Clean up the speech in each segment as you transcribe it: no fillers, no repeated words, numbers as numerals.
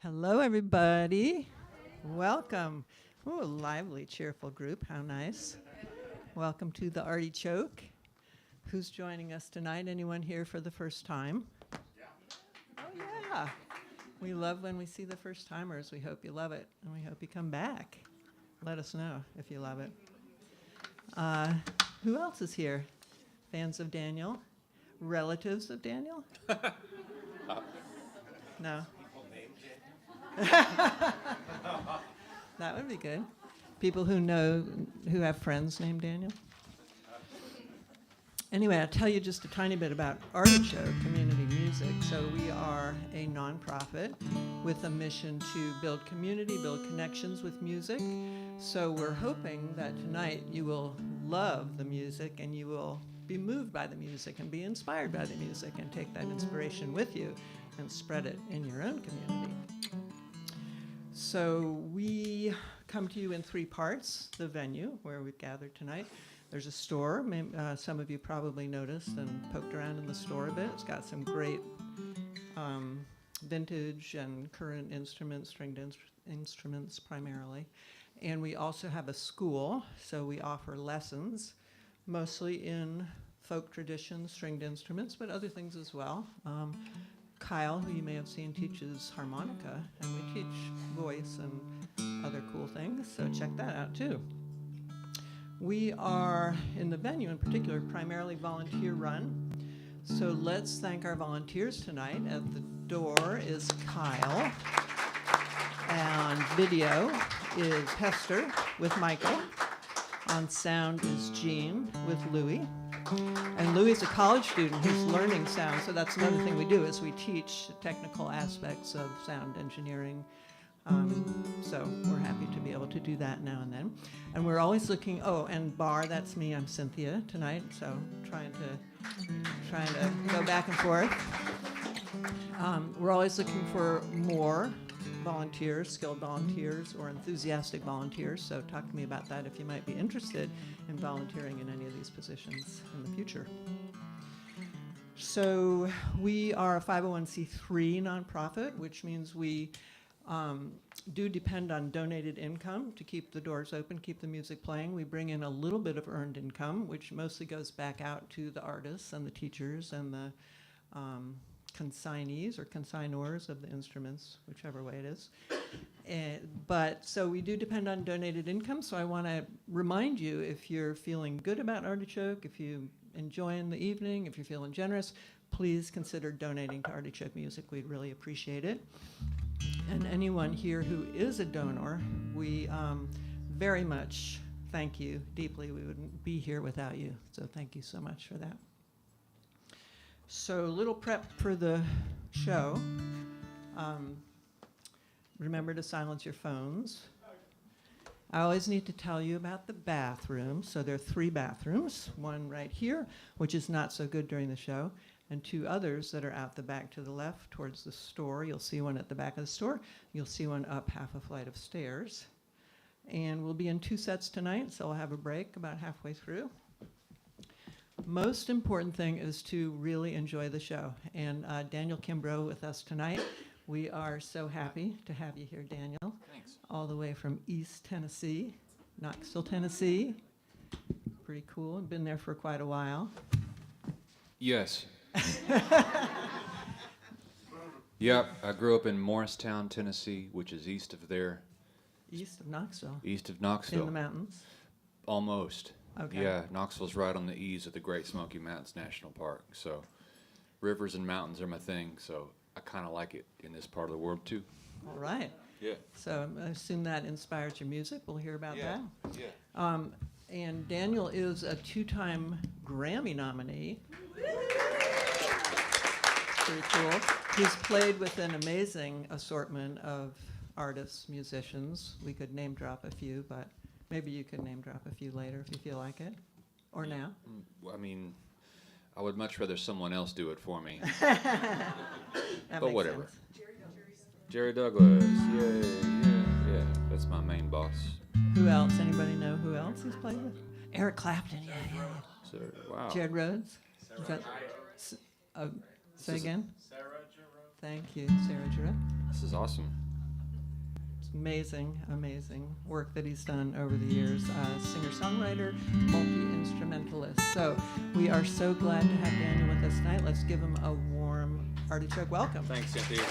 Hello, everybody. Welcome. Ooh, a lively, cheerful group. How nice. Welcome to the Artichoke. Who's joining us tonight? Anyone here for the first time? Yeah. Oh, yeah. We love when we see the first-timers. We hope you love it, and we hope you come back. Let us know if you love it. Who else is here? Fans of Daniel? Relatives of Daniel? No? That would be good. People who have friends named Daniel. Anyway, I'll tell you just a tiny bit about Artichoke Community Music. So we are a nonprofit with a mission to build community, build connections with music. So we're hoping that tonight you will love the music and you will be moved by the music and be inspired by the music and take that inspiration with you and spread it in your own community. So we come to you in three parts: the venue, where we've gathered tonight. There's a store. Some of you probably noticed and poked around in the store a bit. It's got some great vintage and current instruments, stringed instruments primarily. And we also have a school, so we offer lessons, mostly in folk traditions, stringed instruments, but other things as well. Kyle, who you may have seen, teaches harmonica, and we teach voice and other cool things, so check that out too. We are, in the venue in particular, primarily volunteer run, so let's thank our volunteers tonight. At the door is Kyle, and video is Hester with Michael. On sound is Jean with Louie. And Louis is a college student who's learning sound, so that's another thing we do is we teach technical aspects of sound engineering. So we're happy to be able to do that now and then. And we're always looking, and Bar, that's me, I'm Cynthia tonight, so trying to go back and forth. We're always looking for more volunteers, skilled volunteers, or enthusiastic volunteers, so talk to me about that if you might be interested in volunteering in any of these positions in the future. So we are a 501c3 nonprofit, which means we do depend on donated income to keep the doors open, keep the music playing. We bring in a little bit of earned income, which mostly goes back out to the artists and the teachers and the consignees or consignors of the instruments, whichever way it is. But so we do depend on donated income, so I want to remind you, if you're feeling good about Artichoke, if you're enjoying the evening, if you're feeling generous, please consider donating to Artichoke Music. We'd really appreciate it. And anyone here who is a donor, we very much thank you deeply. We wouldn't be here without you, so thank you so much for that. So a little prep for the show. Remember to silence your phones. I always need to tell you about the bathrooms. So there are 3 bathrooms, one right here, which is not so good during the show, and 2 others that are out the back to the left towards the store. You'll see one at the back of the store. You'll see one up half a flight of stairs. And we'll be in 2 sets tonight, so we'll have a break about halfway through. Most important thing is to really enjoy the show. And Daniel Kimbro with us tonight. We are so happy to have you here, Daniel. Thanks. All the way from East Tennessee, Knoxville, Tennessee. Pretty cool. Been there for quite a while. Yes. Yep, I grew up in Morristown, Tennessee, which is east of there. East of Knoxville? East of Knoxville. In the mountains? Almost. Okay. Yeah, Knoxville's right on the eaves of the Great Smoky Mountains National Park. So rivers and mountains are my thing, so I kind of like it in this part of the world, too. All right. Yeah. So I assume that inspired your music. We'll hear about that. Yeah. And Daniel is a 2-time Grammy nominee. Pretty cool. He's played with an amazing assortment of artists, musicians. We could name drop a few, but maybe you could name drop a few later if you feel like it. Or now. I mean, I would much rather someone else do it for me. But whatever. Sense. Jerry Douglas. Yeah. That's my main boss. Who else? Anybody know who else he's played with? Eric Clapton, yeah. So, wow. Jared Rhodes? Is that, say again? Sarah Jarosz. Thank you, Sarah Jarosz. This is awesome. amazing, amazing work that he's done over the years. Singer-songwriter, multi-instrumentalist. So we are so glad to have Daniel with us tonight. Let's give him a warm artichoke welcome. Thanks, Cynthia.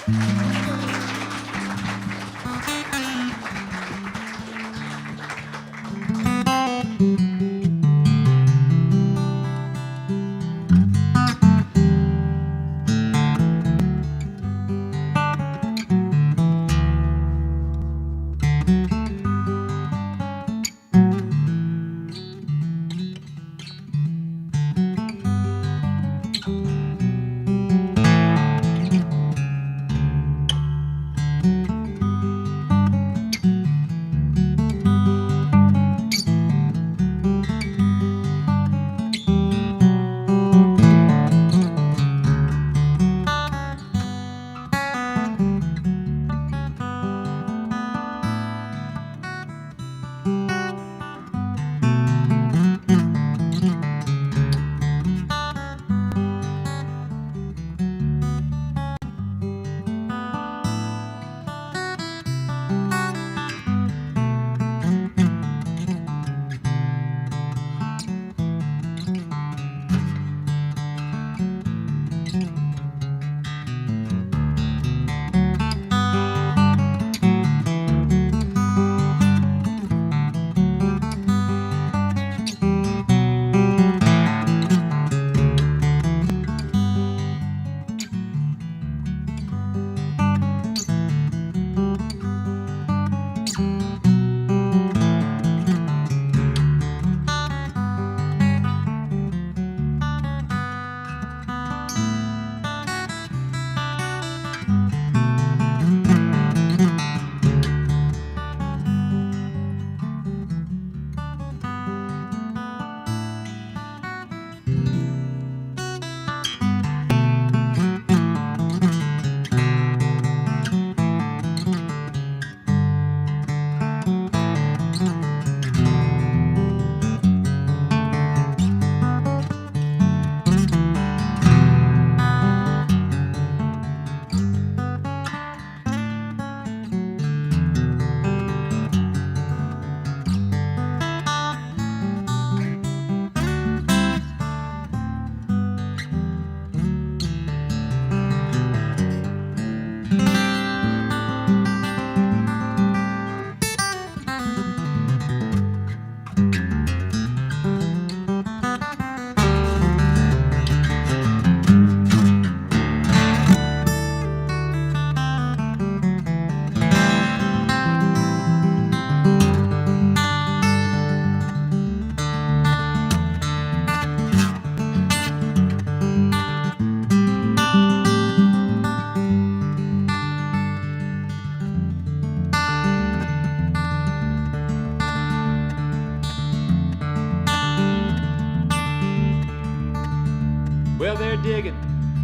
Well, they're digging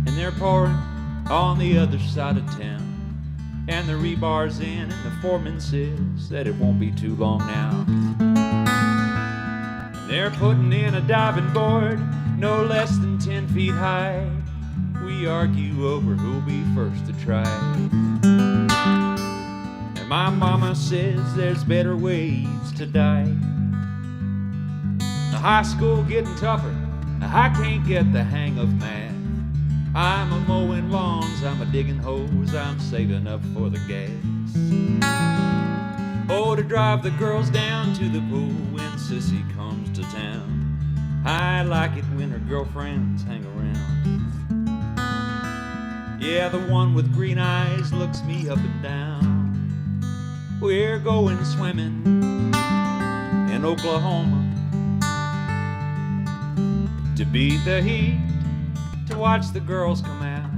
and they're pouring on the other side of town. And the rebar's in and the foreman says that it won't be too long now. And they're putting in a diving board no less than 10 feet high. We argue over who'll be first to try. And my mama says there's better ways to die. The high school getting tougher, I can't get the hang of math. I'm a mowing lawns, I'm a digging holes, I'm saving up for the gas. Oh, to drive the girls down to the pool when Sissy comes to town. I like it when her girlfriends hang around. Yeah, the one with green eyes looks me up and down. We're going swimming in Oklahoma to beat the heat, to watch the girls come out.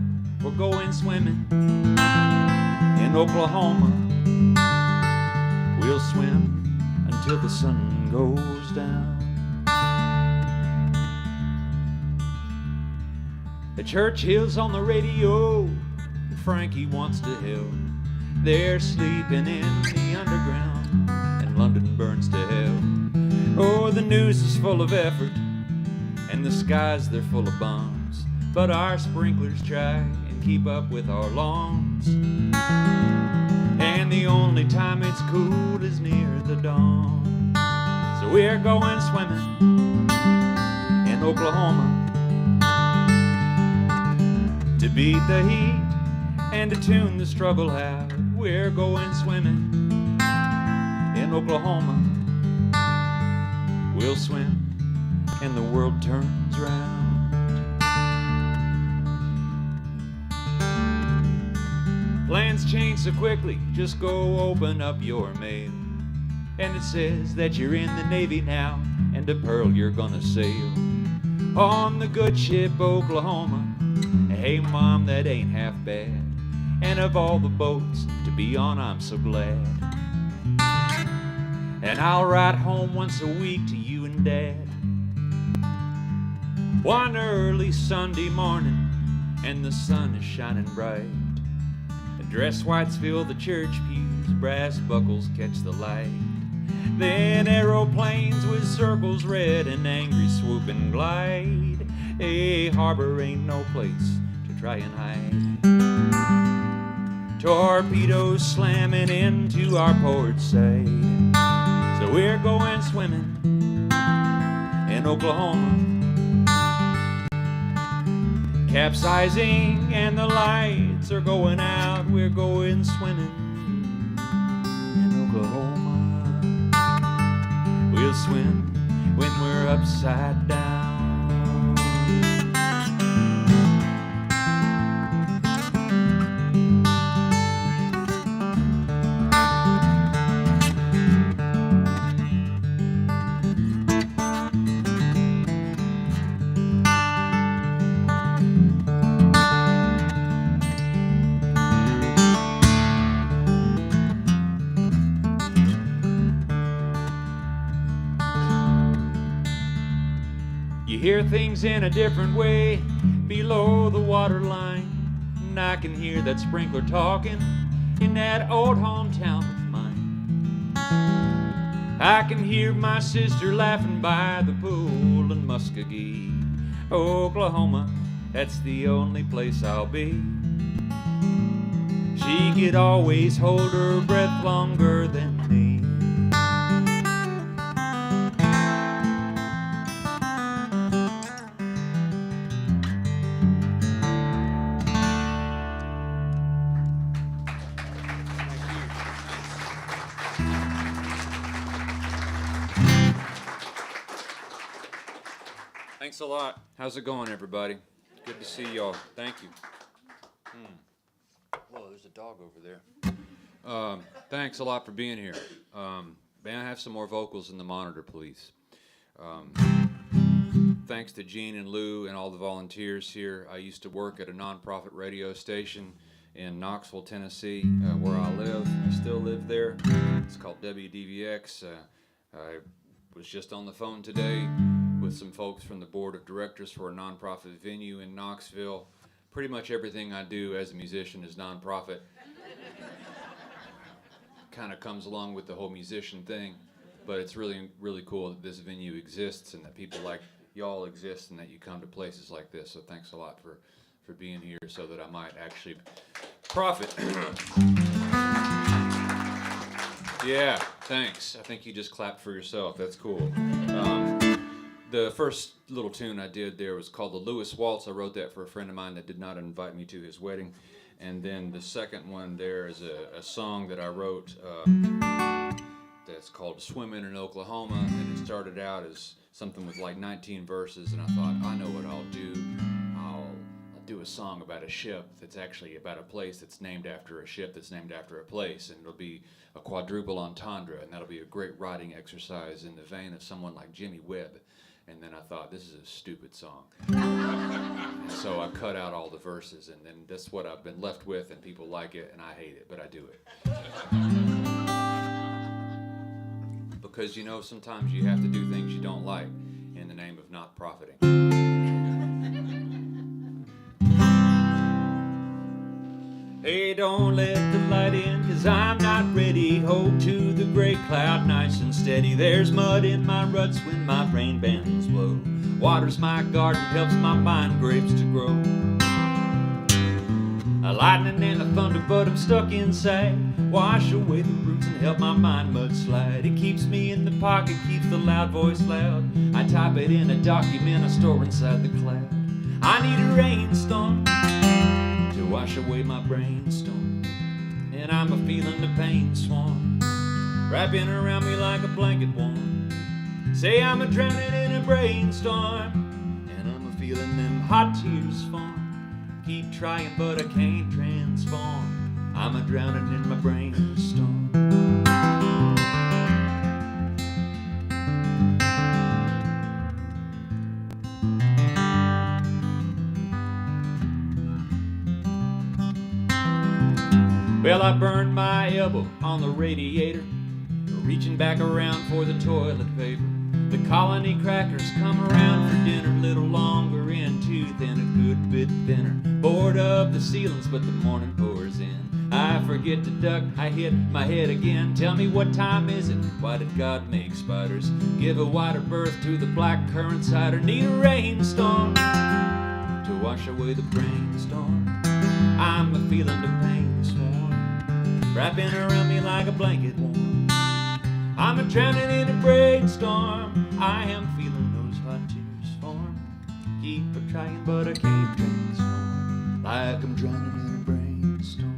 We're going swimming in Oklahoma. We'll swim until the sun goes down. The Churchill's on the radio, and Frankie wants to help. They're sleeping in the underground, and London burns to hell. Oh, the news is full of effort, and the skies, they're full of bombs. But our sprinklers try and keep up with our lawns. And the only time it's cool as near the dawn. So we're going swimming in Oklahoma to beat the heat and to tune the struggle out. We're going swimming in Oklahoma. We'll swim and the world turns round. Plans change so quickly, just go open up your mail. And it says that you're in the Navy now, and to Pearl you're gonna sail on the good ship Oklahoma. Hey Mom, that ain't half bad, and of all the boats to be on I'm so glad. And I'll ride home once a week to you and Dad. One early Sunday morning, and the sun is shining bright. Dress whites fill the church pews, brass buckles catch the light. Then aeroplanes with circles red and angry swoop and glide. A harbor ain't no place to try and hide. Torpedoes slamming into our port side. So we're going swimming in Oklahoma. Capsizing and the lights are going out. We're going swimming in Oklahoma. We'll swim when we're upside down. You hear things in a different way below the waterline, and I can hear that sprinkler talking in that old hometown of mine. I can hear my sister laughing by the pool in Muskogee. Oklahoma, that's the only place I'll be. She could always hold her breath longer than me. Thanks a lot. How's it going, everybody? Good to see y'all. Thank you. Whoa, there's a dog over there. Thanks a lot for being here. May I have some more vocals in the monitor, please? Thanks to Gene and Lou and all the volunteers here. I used to work at a nonprofit radio station in Knoxville, Tennessee, where I live. I still live there. It's called WDVX. I was just on the phone today with some folks from the board of directors for a nonprofit venue in Knoxville. Pretty much everything I do as a musician is nonprofit. Kind of comes along with the whole musician thing, but it's really, really cool that this venue exists and that people like y'all exist and that you come to places like this. So thanks a lot for being here so that I might actually profit. Yeah, thanks. I think you just clapped for yourself. That's cool. The first little tune I did there was called the Lewis Waltz. I wrote that for a friend of mine that did not invite me to his wedding. And then the second one there is a song that I wrote that's called Swimming in Oklahoma. And it started out as something with like 19 verses. And I thought, I know what I'll do. I'll do a song about a ship that's actually about a place that's named after a ship that's named after a place. And it'll be a quadruple entendre. And that'll be a great writing exercise in the vein of someone like Jimmy Webb. And then I thought, this is a stupid song. And so I cut out all the verses, and then that's what I've been left with, and people like it, and I hate it, but I do it. Because, you know, sometimes you have to do things you don't like in the name of not profiting. Hey, don't let the light in, 'cause I'm not ready. Hold to the gray cloud, nice and steady. There's mud in my ruts when my brain bands blow. Waters my garden, helps my mind grapes to grow. A lightning and a thunder, but I'm stuck inside. wash away the roots and help my mind mudslide. It keeps me in the pocket, keeps the loud voice loud. I type it in a document I store inside the cloud. I need a rainstorm to wash away my brainstorm, and I'm a-feeling the pain swarm wrapping around me like a blanket warm. Say I'm a-drowning in a brainstorm, and I'm a-feeling them hot tears form. Keep trying but I can't transform. I'm a-drowning in my brainstorm. Well, I burned my elbow on the radiator, reaching back around for the toilet paper. The colony crackers come around for dinner, a little longer in tooth and a good bit thinner. Bored of the ceilings, but the morning pours in. I forget to duck, I hit my head again. Tell me, what time is it? Why did God make spiders? Give a wider berth to the black currant cider. Need a rainstorm to wash away the brainstorm. I'm a-feeling the pain swarm wrapping around me like a blanket warm. I'm a-drowning in a brainstorm. I am feeling those hot tears form. Keep a-trying but I can't transform, like I'm drowning in a brainstorm.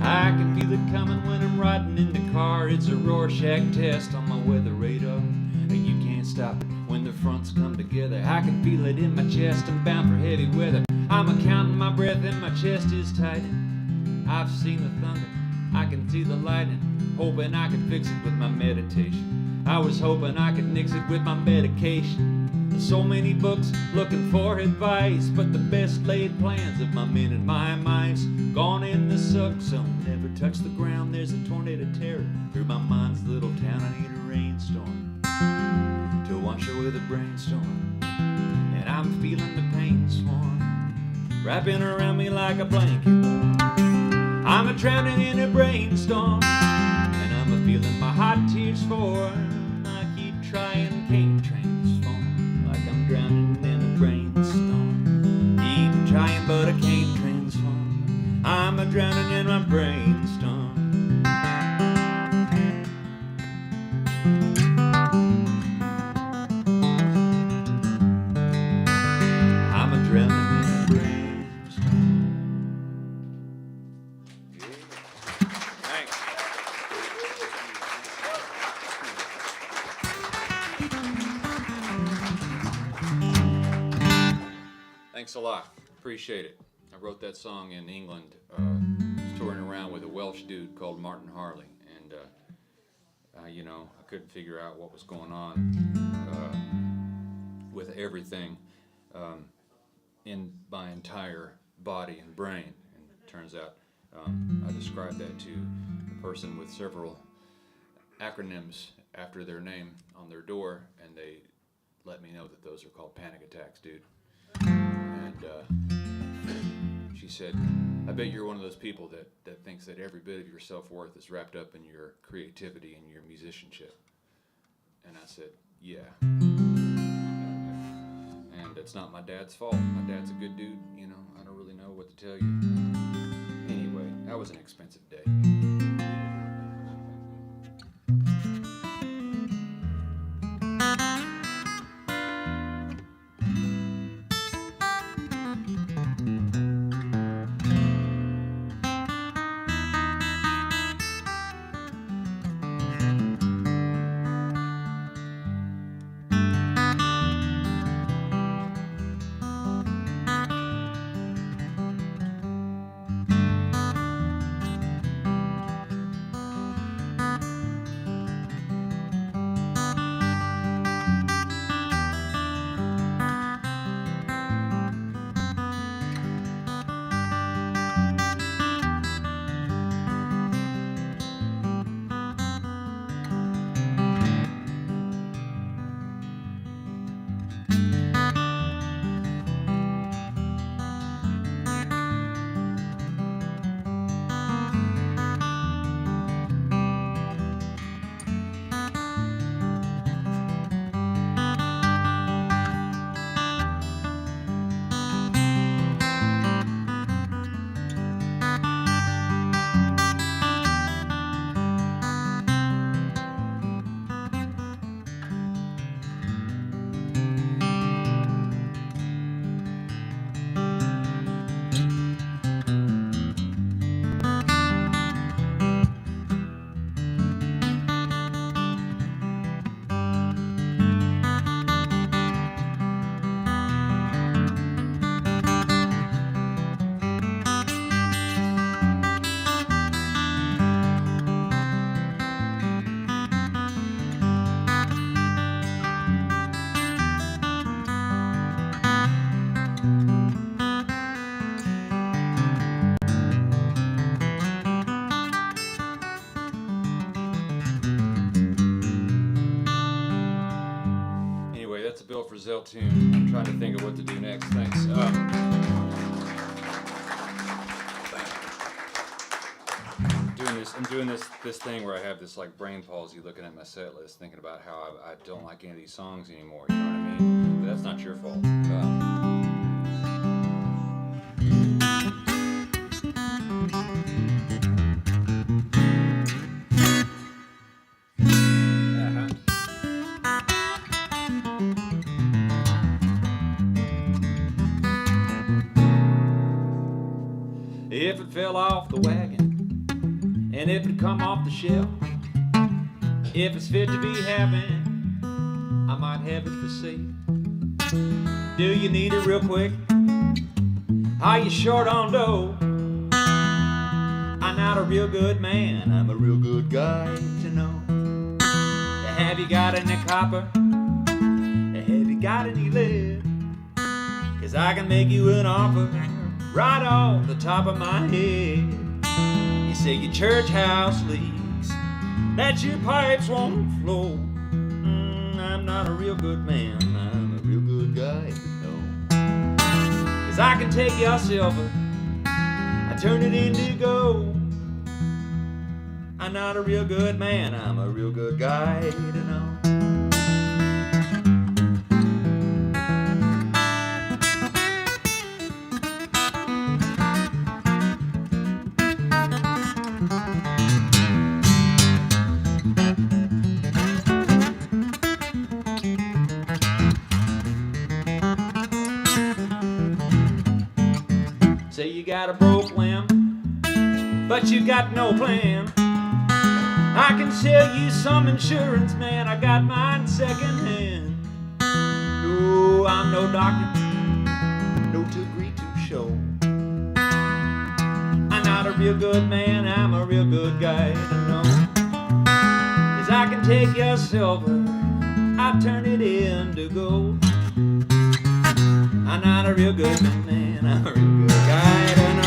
I can feel it coming when I'm riding in the car. It's a Rorschach test on my weather radar. You can't stop it when the fronts come together. I can feel it in my chest, I'm bound for heavy weather. I'm a-counting my breath and my chest is tightening. I've seen the thunder, I can see the lightning. Hoping I could fix it with my meditation. I was hoping I could nix it with my medication. So many books looking for advice, but the best laid plans of my men and my mice gone in the suck zone, never touch the ground. There's a tornado terror through my mind's little town. I need a rainstorm to wash away the brainstorm, and I'm feeling the pain swarm wrapping around me like a blanket. I'm a-drowning in a brainstorm, and I'm a-feeling my hot tears form. I keep trying, can't transform, like I'm drowning in a brainstorm. Keep trying but I can't transform. I'm a-drowning in my brainstorm. I'm a-drowning in a brainstorm. Thanks. Thanks a lot. Appreciate it. I wrote that song in England, touring around with a Welsh dude called Martin Harley, and you know, I couldn't figure out what was going on with everything in my entire body and brain. And it turns out I described that to a person with several acronyms after their name on their door, and they let me know that those are called panic attacks, dude. And she said, I bet you're one of those people that thinks that every bit of your self-worth is wrapped up in your creativity and your musicianship. And I said, yeah. And it's not my dad's fault. My dad's a good dude, you know. I don't really know what to tell you. Anyway, that was an expensive day. Frizzell tune. I'm trying to think of what to do next. Thanks. I'm doing this thing where I have this like brain palsy looking at my set list, thinking about how I don't like any of these songs anymore. You know what I mean? But that's not your fault. If it fell off the wagon, and if it come off the shelf, if it's fit to be having, I might have it for sale. Do you need it real quick? Are you short on dough? I'm not a real good man, I'm a real good guy to know. Have you got any copper? Have you got any lead? 'Cause I can make you an offer right off the top of my head. You say your church house leaks, that your pipes won't flow. I'm not a real good man, I'm a real good guy to know. 'Cause I can take your silver, I turn it into gold. I'm not a real good man, I'm a real good guy to know. Say you got a broke limb, but you got no plan. I can sell you some insurance, man, I got mine secondhand. No, I'm no doctor, no degree to show. I'm not a real good man, I'm a real good guy to know. 'Cause I can take your silver, I turn it into gold. I'm not a real good man, I'm a real good guy to know.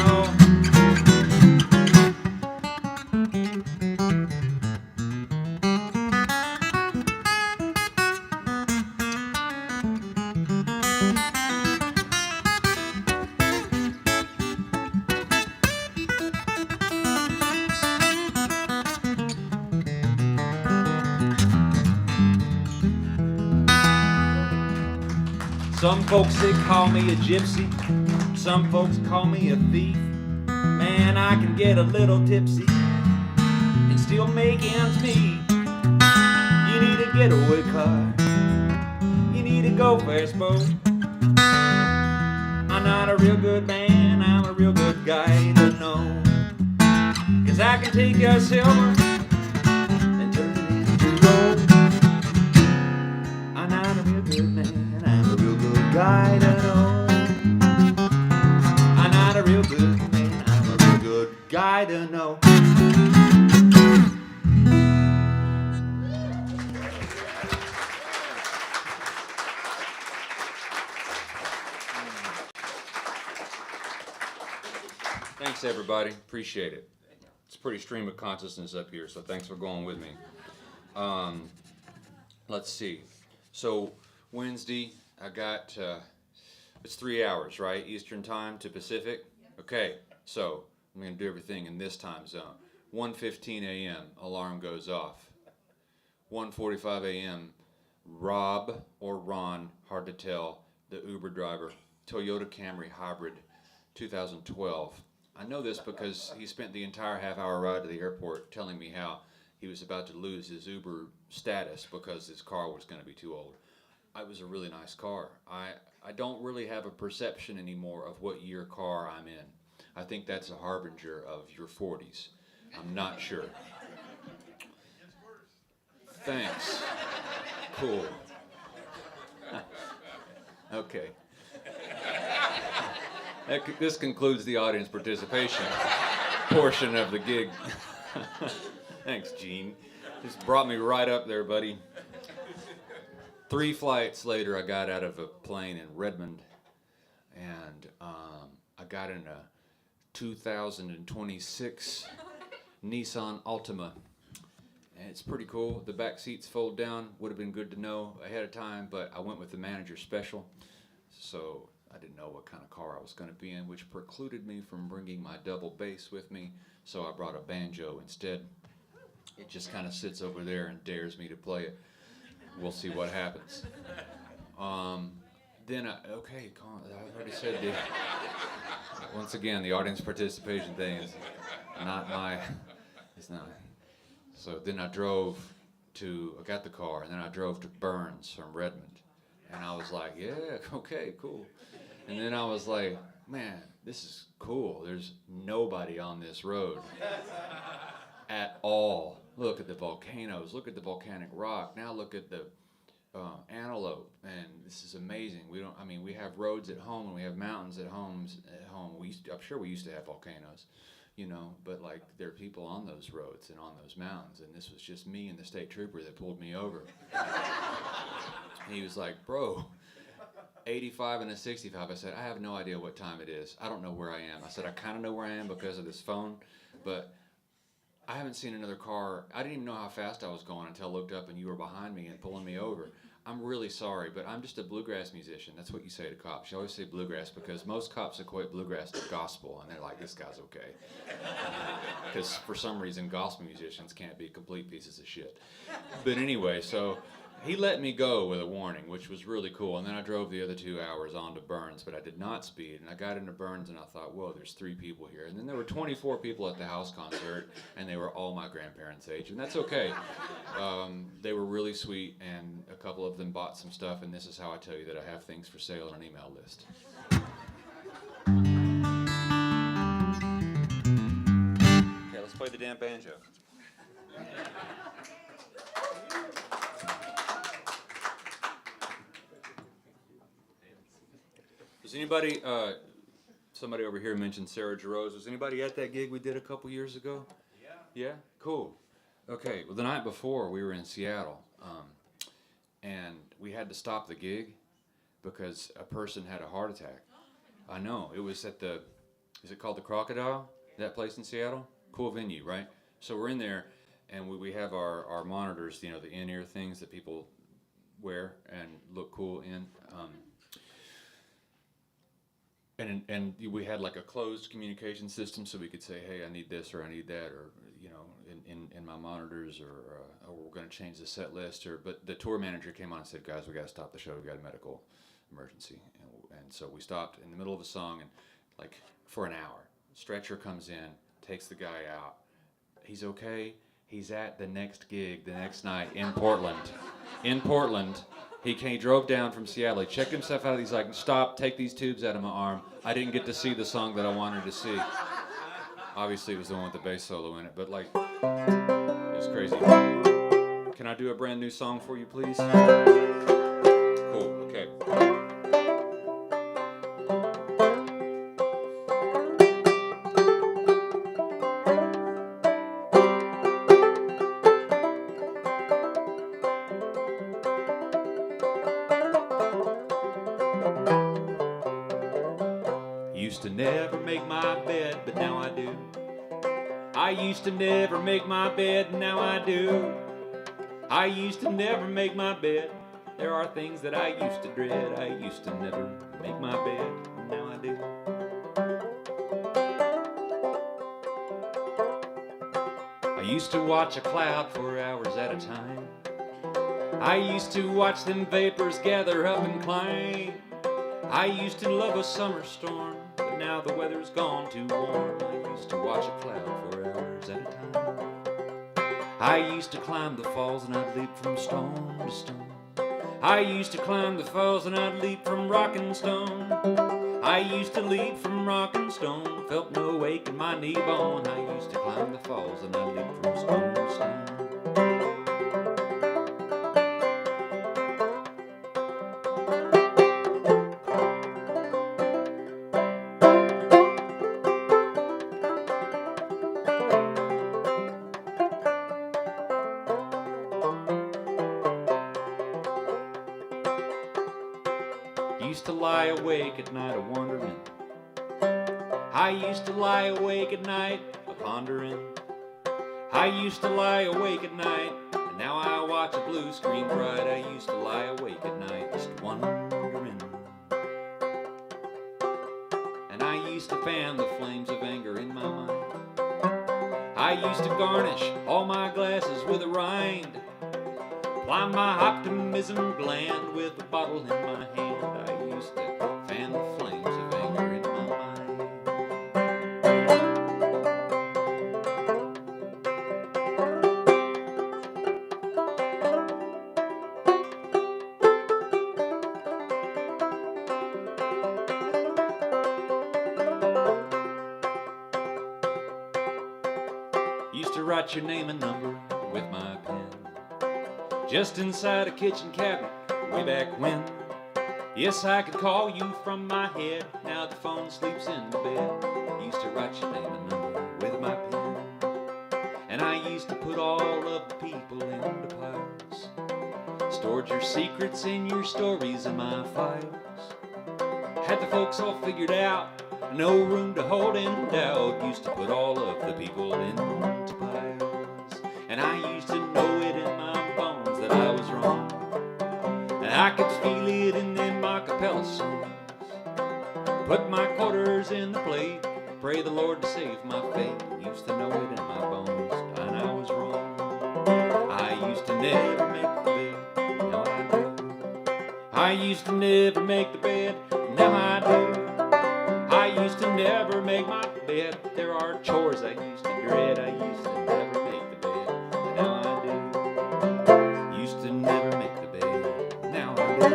Some folks, they call me a gypsy. Some folks call me a thief. Man, I can get a little tipsy and still make ends meet. You need a getaway car, you need a go fast boat. I'm not a real good man, I'm a real good guy to know. 'Cause I can take your silver and turn it into gold. I'm not a real good man, I'm a real good guy to know. I'm not a real good man, I'm a real good guy to know. Thanks, everybody. Appreciate it. It's a pretty stream of consciousness up here, so thanks for going with me. Let's see. So Wednesday, I got, it's 3 hours, right? Eastern time to Pacific? Okay, so I'm going to do everything in this time zone. 1:15 a.m., alarm goes off. 1:45 a.m., Rob or Ron, hard to tell, the Uber driver, Toyota Camry Hybrid, 2012. I know this because he spent the entire half-hour ride to the airport telling me how he was about to lose his Uber status because his car was going to be too old. It was a really nice car. I don't really have a perception anymore of what year car I'm in. I think that's a harbinger of your 40s. I'm not sure. Thanks. Cool. Okay. This concludes the audience participation portion of the gig. Thanks, Gene. Just brought me right up there, buddy. 3 flights later, I got out of a plane in Redmond, and I got in a 2026 Nissan Altima, And it's pretty cool. The back seats fold down. Would have been good to know ahead of time, but I went with the manager special. So I didn't know what kind of car I was going to be in, which precluded me from bringing my double bass with me. So I brought a banjo instead. It just kind of sits over there and dares me to play it. We'll see what happens. Then I already said once again, the audience participation thing is it's not. So then I got the car, and then I drove to Burns from Redmond. And I was like, yeah, okay, cool. And then I was like, man, this is cool. There's nobody on this road at all. Look at the volcanoes, look at the volcanic rock. Now look at the antelope, and this is amazing. We have roads at home and we have mountains at home. I'm sure we used to have volcanoes, but like there are people on those roads and on those mountains, and this was just me and the state trooper that pulled me over. He was like, bro, 85 and a 65. I said, I have no idea what time it is. I don't know where I am. I said, I kind of know where I am because of this phone, but I haven't seen another car. I didn't even know how fast I was going until I looked up and you were behind me and pulling me over. I'm really sorry, but I'm just a bluegrass musician. That's what you say to cops. You always say bluegrass because most cops equate bluegrass to gospel, and they're like, this guy's okay. Because for some reason, gospel musicians can't be complete pieces of shit. But anyway, so he let me go with a warning, which was really cool. And then I drove the other 2 hours on to Burns, but I did not speed. And I got into Burns and I thought, whoa, there's 3 people here. And then there were 24 people at the house concert, and they were all my grandparents' age. And that's okay. They were really sweet, and a couple of them bought some stuff. And this is how I tell you that I have things for sale on an email list. Okay, let's play the damn banjo. Does anybody, somebody over here mentioned Sarah Jarosz. Was anybody at that gig we did a couple years ago? Yeah. Yeah? Cool. Okay, well the night before we were in Seattle, and we had to stop the gig because a person had a heart attack. I know, it was at is it called the Crocodile? That place in Seattle? Cool venue, right? So we're in there, and we have our monitors, the in-ear things that people wear and look cool in. And we had like a closed communication system, so we could say, hey, I need this or I need that, or in my monitors, or we're going to change the set list. But the tour manager came on and said, guys, we got to stop the show. We got a medical emergency, and so we stopped in the middle of a song, and like for an hour, stretcher comes in, takes the guy out. He's okay. He's at the next gig the next night in Portland. In Portland. He drove down from Seattle. He checked himself out. He's like, stop, take these tubes out of my arm. I didn't get to see the song that I wanted to see. Obviously, it was the one with the bass solo in it, but like, it was crazy. Can I do a brand new song for you, please? Cool, okay. Used to never make my bed, but now I do. I used to never make my bed, now I do. I used to never make my bed. There are things that I used to dread. I used to never make my bed, now I do. I used to watch a cloud for hours at a time. I used to watch them vapors gather up and climb. I used to love a summer storm, but now the weather's gone too warm. I used to watch a cloud for hours at a time. I used to climb the falls and I'd leap from stone to stone. I used to climb the falls and I'd leap from rock and stone. I used to leap from rock and stone, felt no ache in my knee bone. I used to climb the falls and I'd leap from stone to stone. Used to lie awake at night a-wondering. I used to lie awake at night a-pondering. I used to lie awake at night, and now I watch a blue screen bright. I used to lie awake at night, just wondering. And I used to fan the flames of anger in my mind. I used to garnish all my glasses with a rind, apply my optimism gland with a bottle in my hand. I used to fan the flames of anger in my mind. Used to write your name and number with my pen, just inside a kitchen cabinet way back when. Yes, I could call you from my head, now the phone sleeps in the bed. Used to write your name and number with my pen, and I used to put all of the people into piles, stored your secrets and your stories in my files, had the folks all figured out, no room to hold in doubt. Used to put all of the people into piles, and I used to know it in my bones that I was wrong, and I could feel it in them a cappella songs. Put my quarters in the plate, pray the Lord to save my fate. Used to know it in my bones, and I was wrong. I used to never make the bed, now I do. I used to never make the bed, now I do. I used to never make my bed, there are chores I used to dread. I used to never make the bed, now I do. Used to never make the bed, now I do.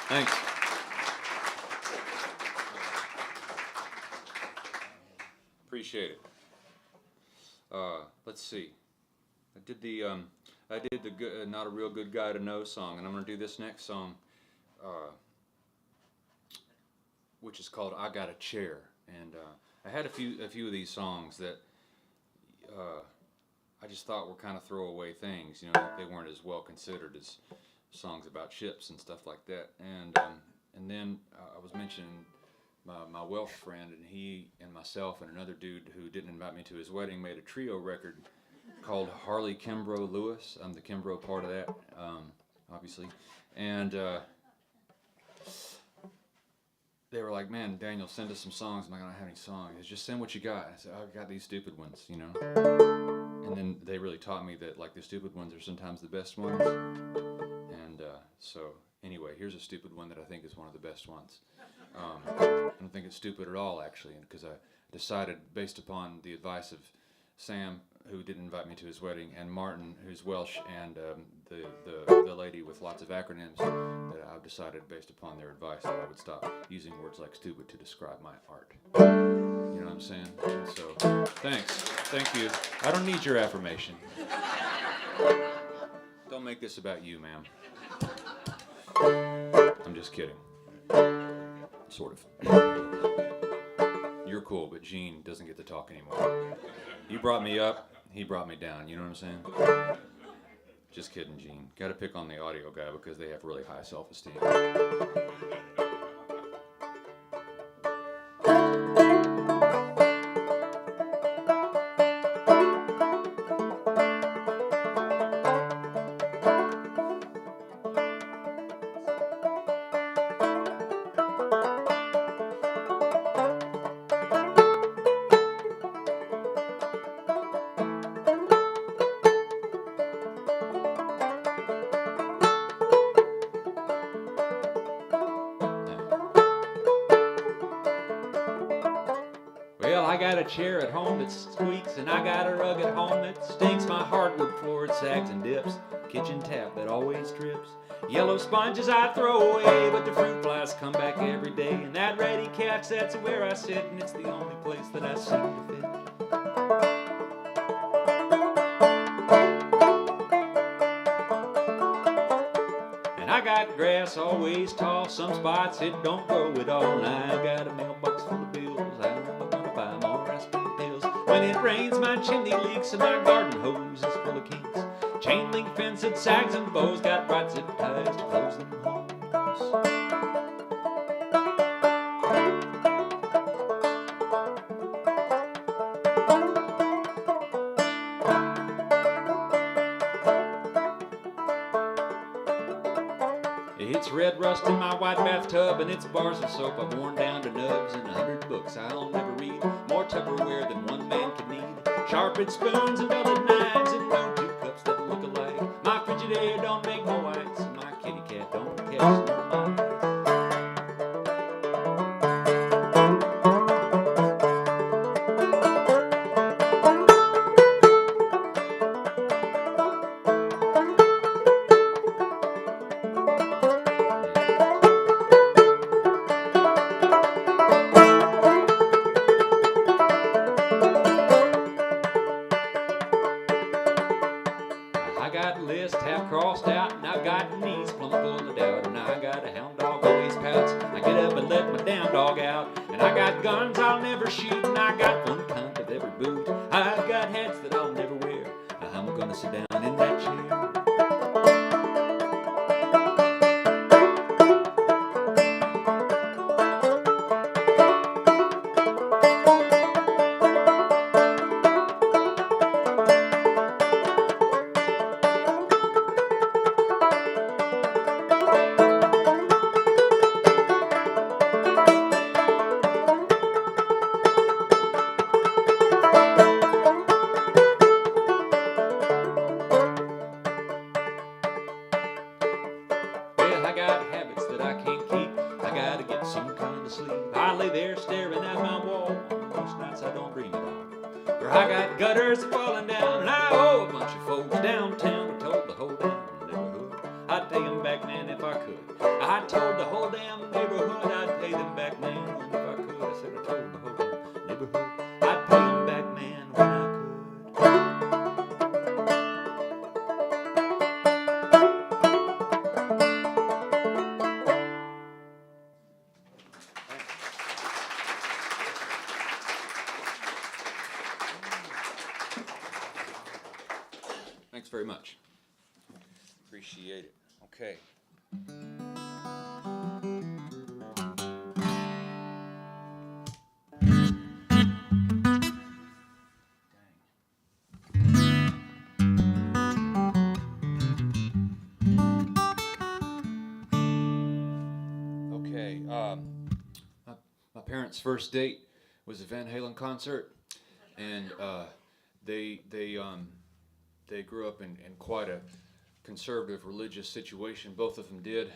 Thanks. Appreciate it. Let's see. I did the good, Not a Real Good Guy to Know song, and I'm going to do this next song, which is called I Got a Chair. And I had a few of these songs that I just thought were kind of throwaway things. You know, they weren't as well considered as songs about ships and stuff like that. And then I was mentioning my Welsh friend, and he and myself and another dude who didn't invite me to his wedding made a trio record called Harley Kimbro Lewis. I'm the Kimbro part of that, obviously. And they were like, man, Daniel, send us some songs. I'm not going to have any songs. Just send what you got. I said, I've got these stupid ones, you know. And then they really taught me that, like, the stupid ones are sometimes the best ones. And so, anyway, here's a stupid one that I think is one of the best ones. I don't think it's stupid at all, actually, because I decided, based upon the advice of Sam, who didn't invite me to his wedding, and Martin, who's Welsh, and the lady with lots of acronyms, that I've decided, based upon their advice, that I would stop using words like stupid to describe my art. You know what I'm saying? And so, thanks. Thank you. I don't need your affirmation. Don't make this about you, ma'am. I'm just kidding. Sort of. You're cool, but Gene doesn't get to talk anymore. You brought me up, he brought me down. You know what I'm saying? Just kidding, Gene. Got to pick on the audio guy because they have really high self-esteem. I got a chair at home that squeaks, and I got a rug at home that stinks. My hardwood floor it sags and dips, kitchen tap that always drips. Yellow sponges I throw away, but the fruit flies come back every day. And that ratty couch, that's where I sit, and it's the only place that I seem to fit. And I got grass always tall, some spots it don't grow at all. And I got a mailbox when it rains, my chimney leaks and my garden hose is full of kinks. Chain link fence that sags and bows got right zip ties to close them homes. It's red rust in my white bathtub, and it's bars of soap I've worn down to nubs, and 100 books I'll never read. More Tupperware than one man can need. Sharpened spoons and velvet knives, and no two cups that look alike. My Frigidaire don't make no whites, and my kitty cat don't catch no mice. I got a list half crossed out, and I've got knees plumb full of doubt, and I got a hound dog always pouts. I get up and let my damn dog out, and I got guns I'll never shoot, and I got one kind of every boot. I've got hats that I'll never wear. I'm gonna sit down in that chair. I got habits that I can't keep. I gotta get some kind of sleep. I lay there staring at my wall. Most nights I don't dream at all. Or I got gutters falling down, and I owe a bunch of folks downtown. I told the whole damn neighborhood I'd pay them back, man, if I could. I told the whole damn neighborhood I'd pay them back, man, if I could. I said I told the whole damn neighborhood I'd pay them back, man, when I could. Thanks very much. Appreciate it. Okay. Okay. My parents' first date was a Van Halen concert, and they grew up in quite a conservative religious situation. Both of them did.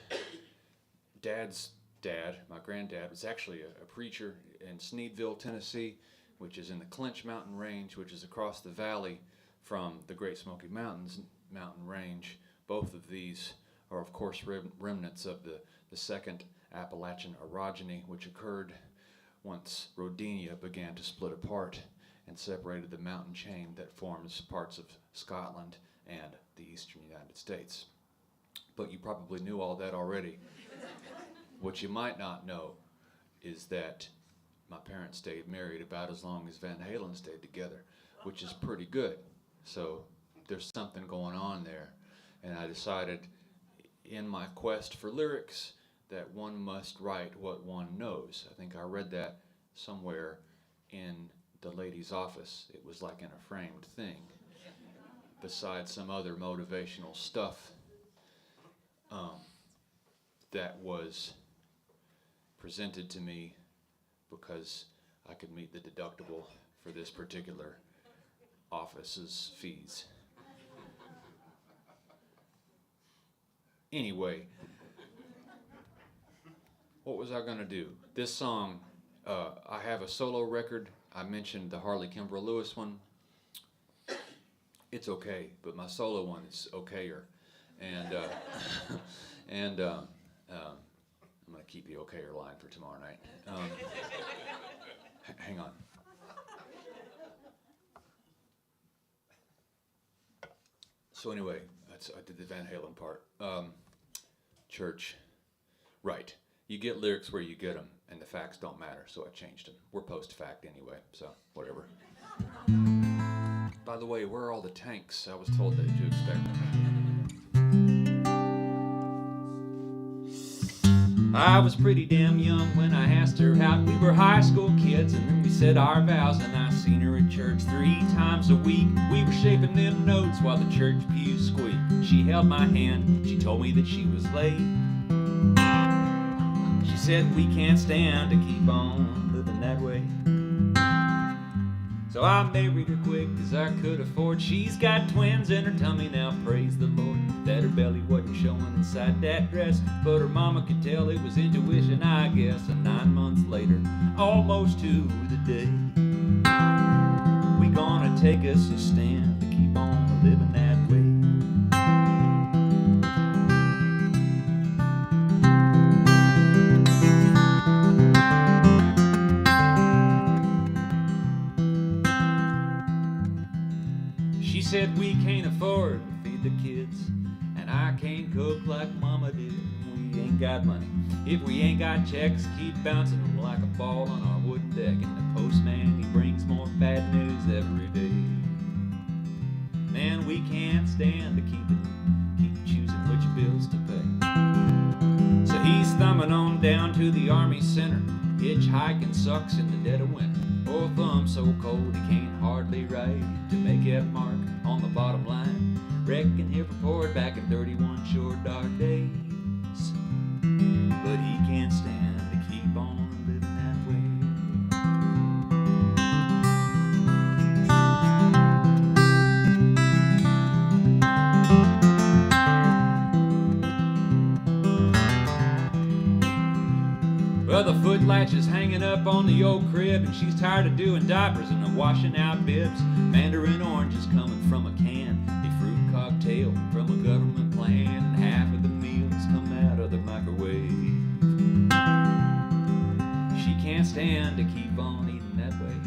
Dad's dad, my granddad, was actually a preacher in Sneedville, Tennessee, which is in the Clinch Mountain Range, which is across the valley from the Great Smoky Mountains mountain range. Both of these are, of course, remnants of the second Appalachian orogeny, which occurred once Rodinia began to split apart and separated the mountain chain that forms parts of Scotland and the eastern United States. But you probably knew all that already. What you might not know is that my parents stayed married about as long as Van Halen stayed together, which is pretty good. So there's something going on there. And I decided in my quest for lyrics that one must write what one knows. I think I read that somewhere in the lady's office. It was like in a framed thing, besides some other motivational stuff that was presented to me because I could meet the deductible for this particular office's fees. Anyway, what was I gonna do? This song, I have a solo record. I mentioned the Harley Kimbro Lewis one. It's okay, but my solo one is okayer, and I'm gonna keep the okayer line for tomorrow night. Hang on. So anyway, I did the Van Halen part. Church, right? You get lyrics where you get them, and the facts don't matter. So I changed them. We're post-fact anyway, so whatever. By the way, where are all the tanks? I was told that you expect. I was pretty damn young when I asked her out. We were high school kids and then we said our vows, and I seen her at church 3 times a week. We were shaping them notes while the church pews squeaked. She held my hand, she told me that she was late. She said we can't stand to keep on living that way. So I married her quick as I could afford. She's got twins in her tummy now, praise the Lord. That her belly wasn't showing inside that dress, but her mama could tell it was intuition, I guess. And 9 months later, almost to the day, we gonna take us a stand to keep on living that way. She said we can't afford to feed the kids, and I can't cook like mama did. We ain't got money if we ain't got checks. Keep bouncing them like a ball on our wooden deck, and the postman, he brings more bad news every day. Man, we can't stand to keep choosing which bills to pay. So he's thumbing on down to the Army Center. Hitchhiking sucks in the dead of winter. Poor thumb so cold he can't hardly write to make that mark on the bottom line. Reckon he'll report back in 31 short dark days. But he can't stand to keep on living that way. Well, the foot latch is hanging up on the old crib, and she's tired of doing diapers and of washing out bibs. Mandarin oranges coming from a can, a fruit cocktail from a government plan, and half of the meals come out of the microwave. She can't stand to keep on eating that way.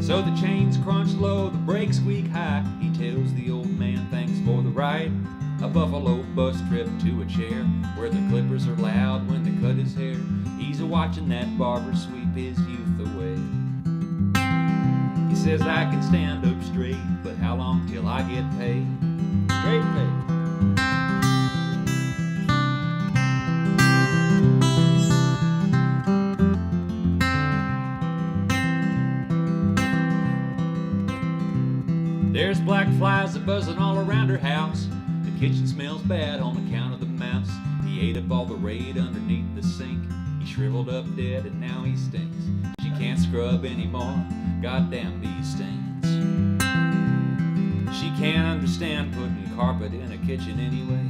So the chains crunch low, the brakes squeak high. He tells the old man thanks for the ride. A Buffalo bus trip to a chair where the clippers are loud when they cut his hair. He's a-watching that barber sweep his youth away. He says I can stand up straight, but how long till I get paid? Straight pay. There's black flies a-buzzing all around her house. The kitchen smells bad on account of the mouse. He ate up all the raid underneath the sink. He shriveled up dead and now he stinks. She can't scrub anymore, goddamn bee stings. She can't understand putting carpet in a kitchen anyway.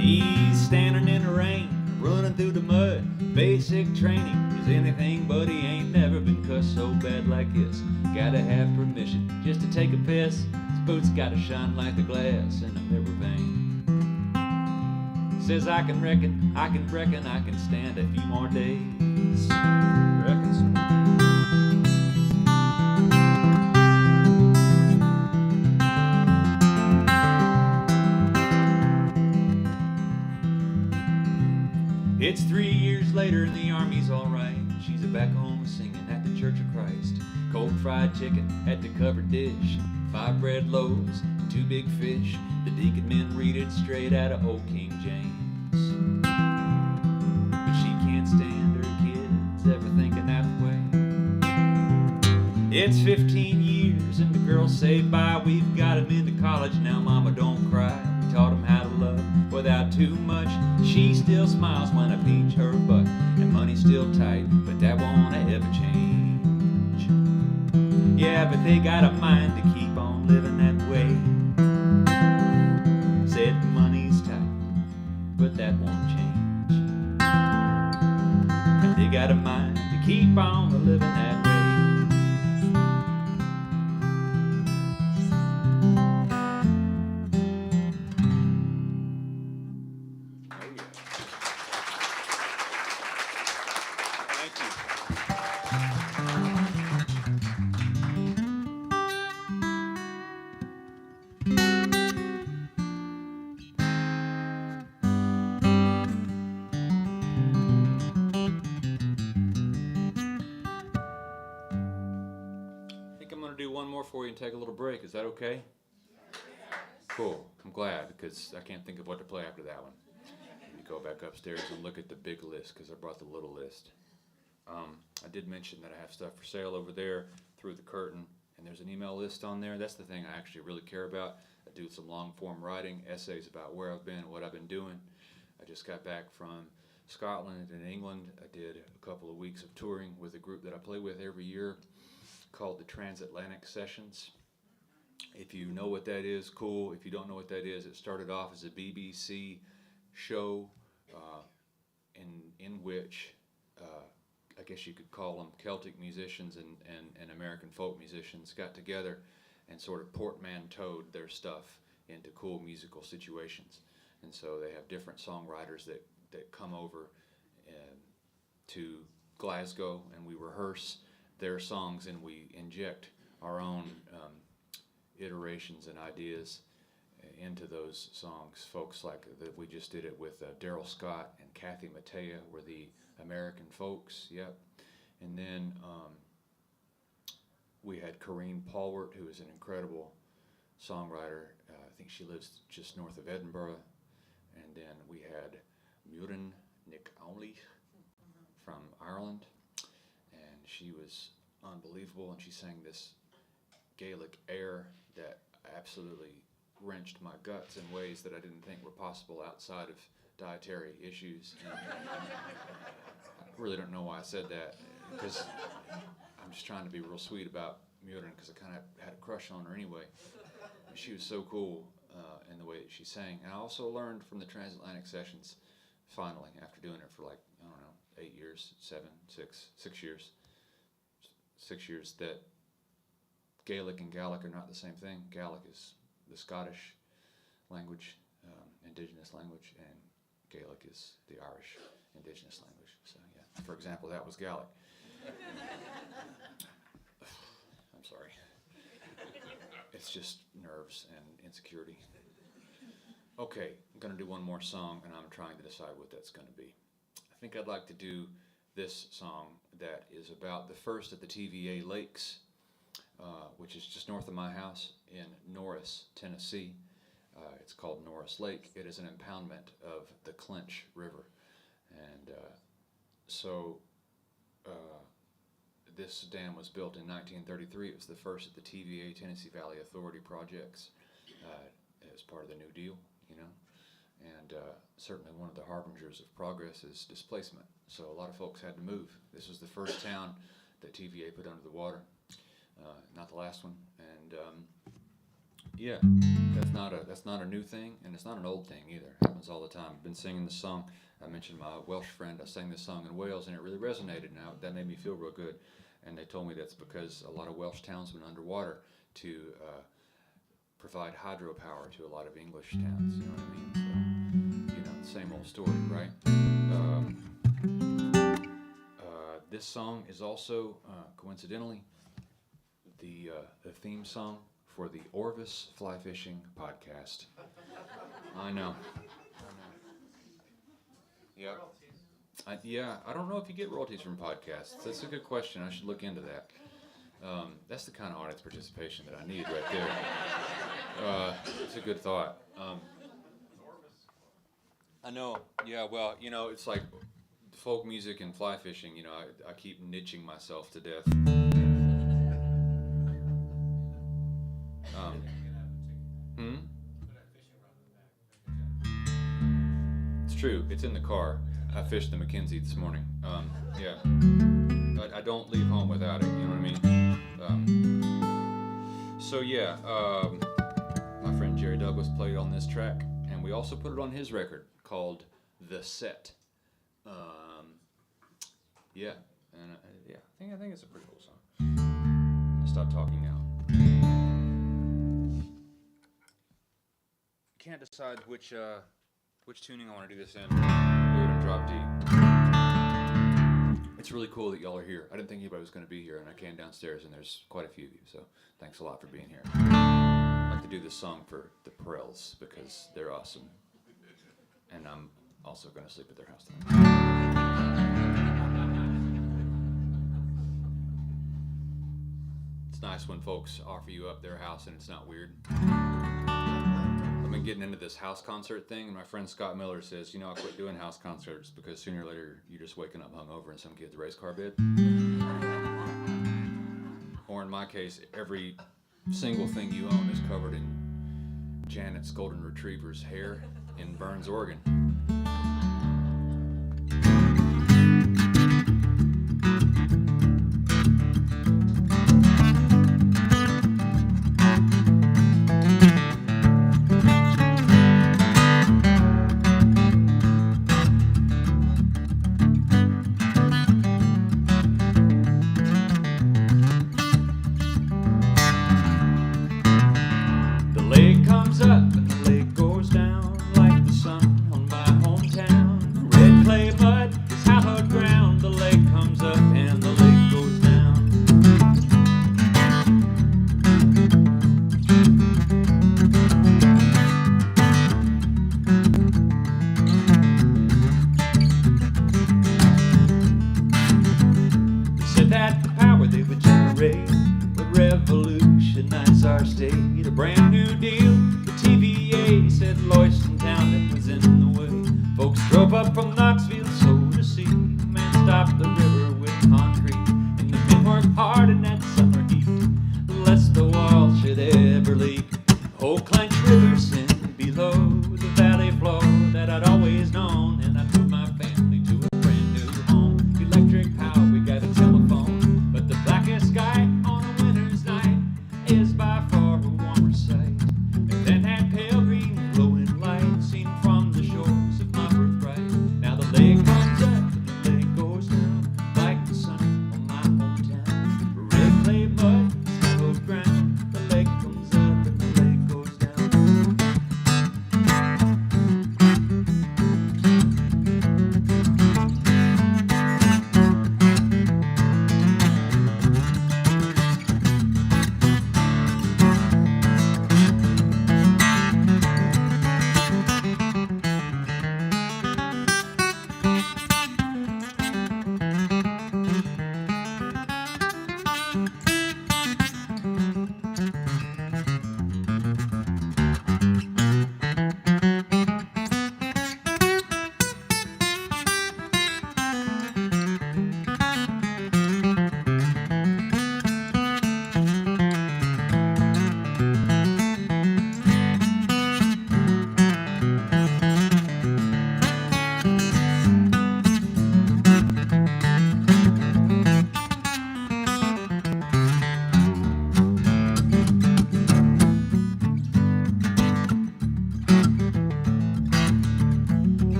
He's standing in the rain, running through the mud. Basic training is anything, but he ain't never been cussed so bad like this. Gotta have permission just to take a piss. His boots gotta shine like the glass in a mirror vein. Says I can reckon I can stand a few more days. Reckon so. It's 3 years later and the Army's alright. She's back home singing at the Church of Christ. Cold fried chicken at the covered dish, 5 bread loaves, 2 big fish. The deacon men read it straight out of old King James. But she can't stand her kids ever thinking that way. It's 15 years and the girls say bye. We've got him into college now, mama don't cry. We taught him how to love without too much. She still smiles when I pinch her butt, and money's still tight, but that won't ever change. Yeah, but they got a mind to keep on living that way. Said money's tight, but that won't change. And they got a mind to keep on living that way. for you and take a little break. Is that okay? Cool. I'm glad, because I can't think of what to play after that one. You go back upstairs and look at the big list, because I brought the little list. I did mention that I have stuff for sale over there through the curtain, and there's an email list on there. That's the thing I actually really care about. I do some long-form writing, essays about where I've been and what I've been doing. I just got back from Scotland and England. I did a couple of weeks of touring with a group that I play with every year called the Transatlantic Sessions. If you know what that is, cool. If you don't know what that is, it started off as a BBC show in which I guess you could call them Celtic musicians and American folk musicians got together and sort of portmanteaued their stuff into cool musical situations. And so they have different songwriters that come over to Glasgow, and we rehearse their songs and we inject our own iterations and ideas into those songs. Folks like that, we just did it with Daryl Scott and Kathy Mattea were the American folks, yep. And then we had Corrine Paulwert, who is an incredible songwriter. I think she lives just north of Edinburgh. And then we had Muireann Nic Amhlaoich from Ireland, and she was unbelievable, and she sang this Gaelic air that absolutely wrenched my guts in ways that I didn't think were possible outside of dietary issues. And I really don't know why I said that, because I'm just trying to be real sweet about Muireann, because I kind of had a crush on her anyway. And she was so cool in the way that she sang. And I also learned from the Transatlantic Sessions, finally, after doing it for like, I don't know, 8 years, 6 years, 6 years, that Gaelic and Gaelic are not the same thing. Gaelic is the Scottish language, indigenous language, and Gaelic is the Irish indigenous language. So yeah, for example, that was Gaelic. I'm sorry. It's just nerves and insecurity. Okay, I'm going to do one more song, and I'm trying to decide what that's going to be. I think I'd like to do this song that is about the first of the TVA lakes, which is just north of my house in Norris, Tennessee. It's called Norris Lake. It is an impoundment of the Clinch River. And this dam was built in 1933. It was the first of the TVA, Tennessee Valley Authority projects as part of the New Deal, you know. And certainly one of the harbingers of progress is displacement. So a lot of folks had to move. This was the first town that TVA put under the water, not the last one. And yeah, that's not a new thing, and it's not an old thing either. It happens all the time. I've been singing this song. I mentioned my Welsh friend. I sang this song in Wales, and it really resonated. Now that made me feel real good. And they told me that's because a lot of Welsh towns went underwater to provide hydropower to a lot of English towns. You know what I mean? So, you know, same old story, right? This song is also, coincidentally, the theme song for the Orvis Fly Fishing podcast. I know. Yeah. I don't know if you get royalties from podcasts. That's a good question. I should look into that. That's the kind of audience participation that I need right there. It's a good thought. I know. Yeah, well, you know, it's like folk music and fly fishing. You know, I keep niching myself to death. It's true. It's in the car. I fished the Mackenzie this morning. Yeah. But I don't leave home without it, you know what I mean? So yeah, my friend Jerry Douglas played on this track, and we also put it on his record called The Set. Yeah, and yeah, I think it's a pretty cool song. I'll stop talking now. Can't decide which tuning I want to do this in. Do it in drop D. It's really cool that y'all are here. I didn't think anybody was going to be here, and I came downstairs, and there's quite a few of you, so thanks a lot for being here. I'd like to do this song for the Perels, because they're awesome. And I'm also going to sleep at their house tonight. It's nice when folks offer you up their house and it's not weird. I've been getting into this house concert thing, and my friend Scott Miller says, you know, I quit doing house concerts because sooner or later you're just waking up hungover in some kid's race car bed. Or in my case, every single thing you own is covered in Janet's golden retriever's hair in Burns, Oregon.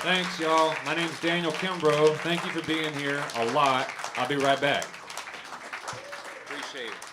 Thanks, y'all. My name's Daniel Kimbro. Thank you for being here a lot. I'll be right back. Appreciate it.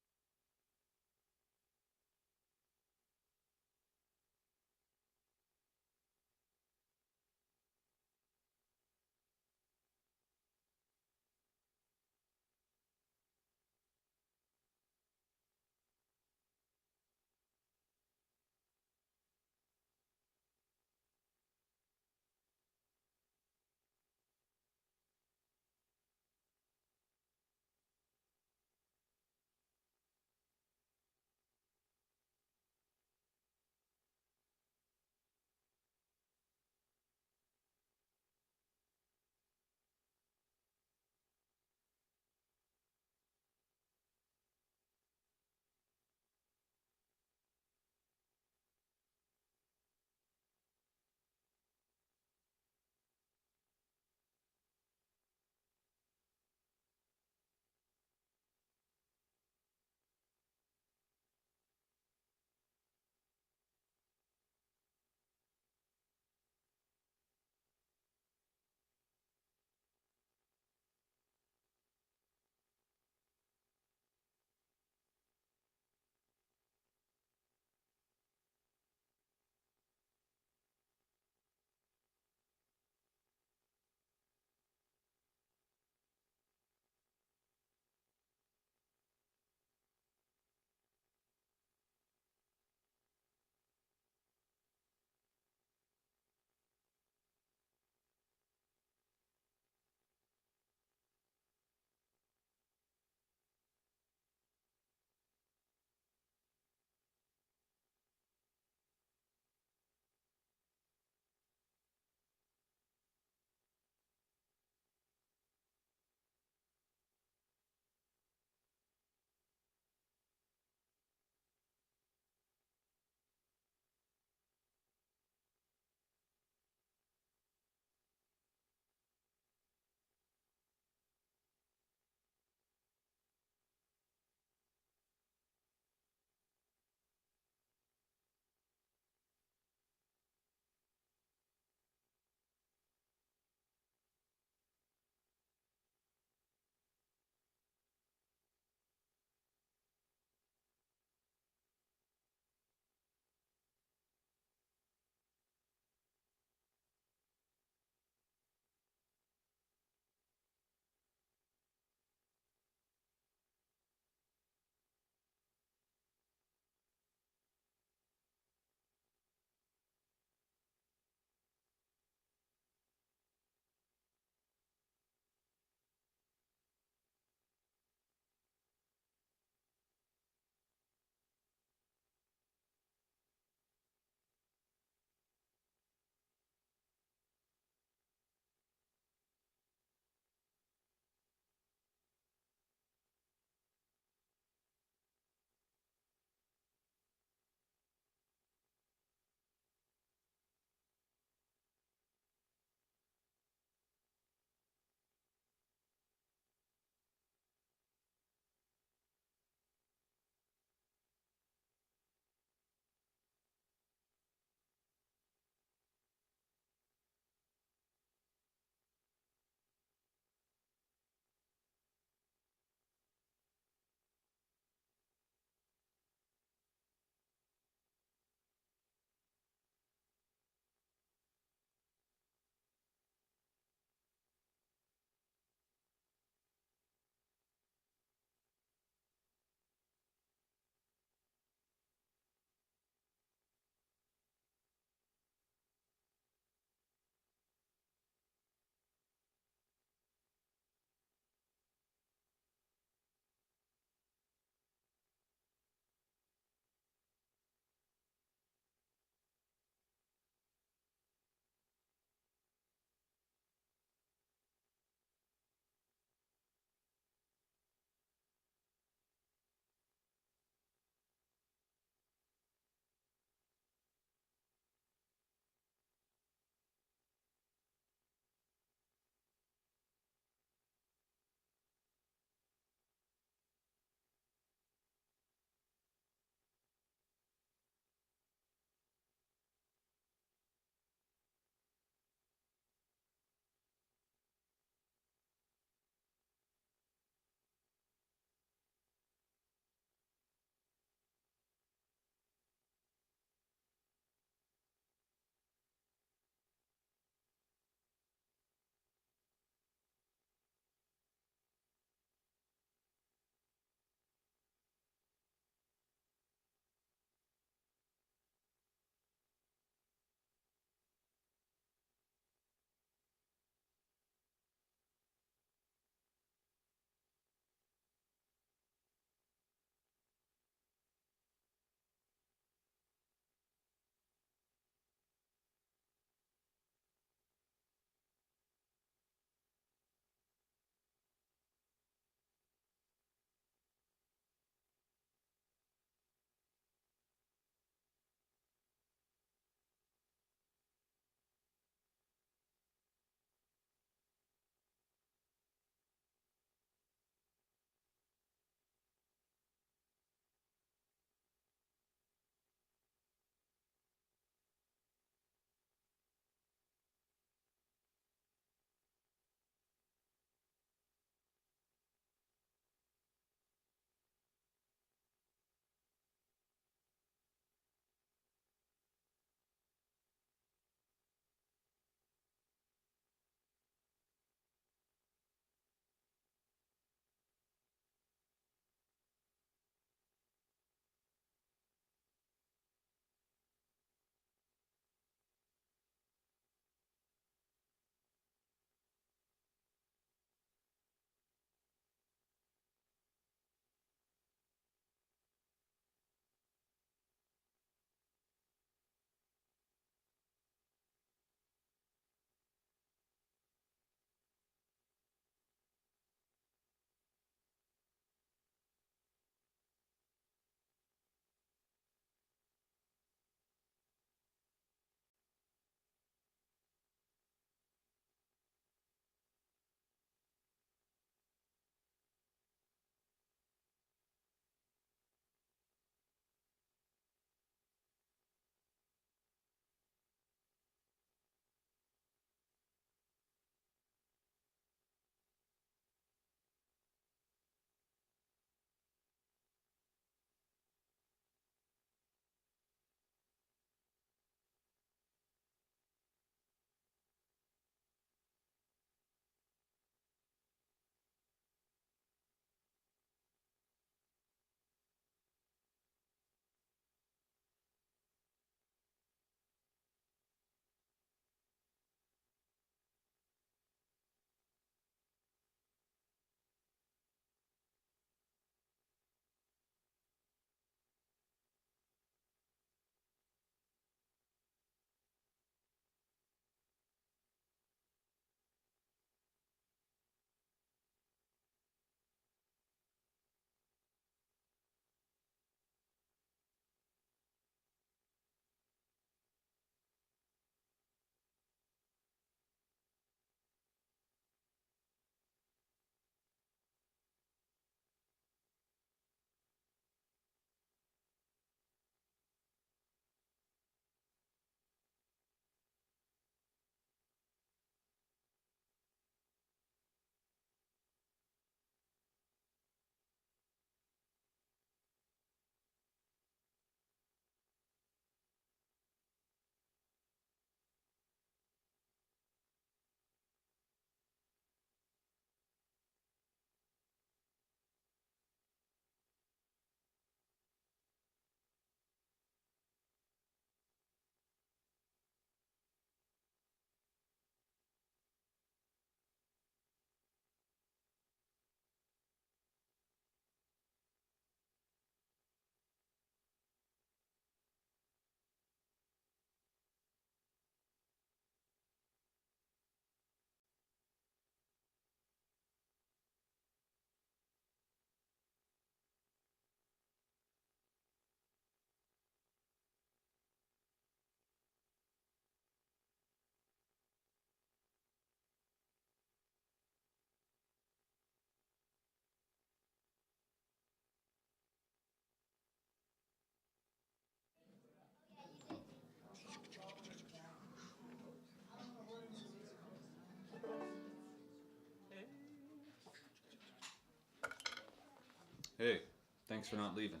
Hey, thanks for not leaving.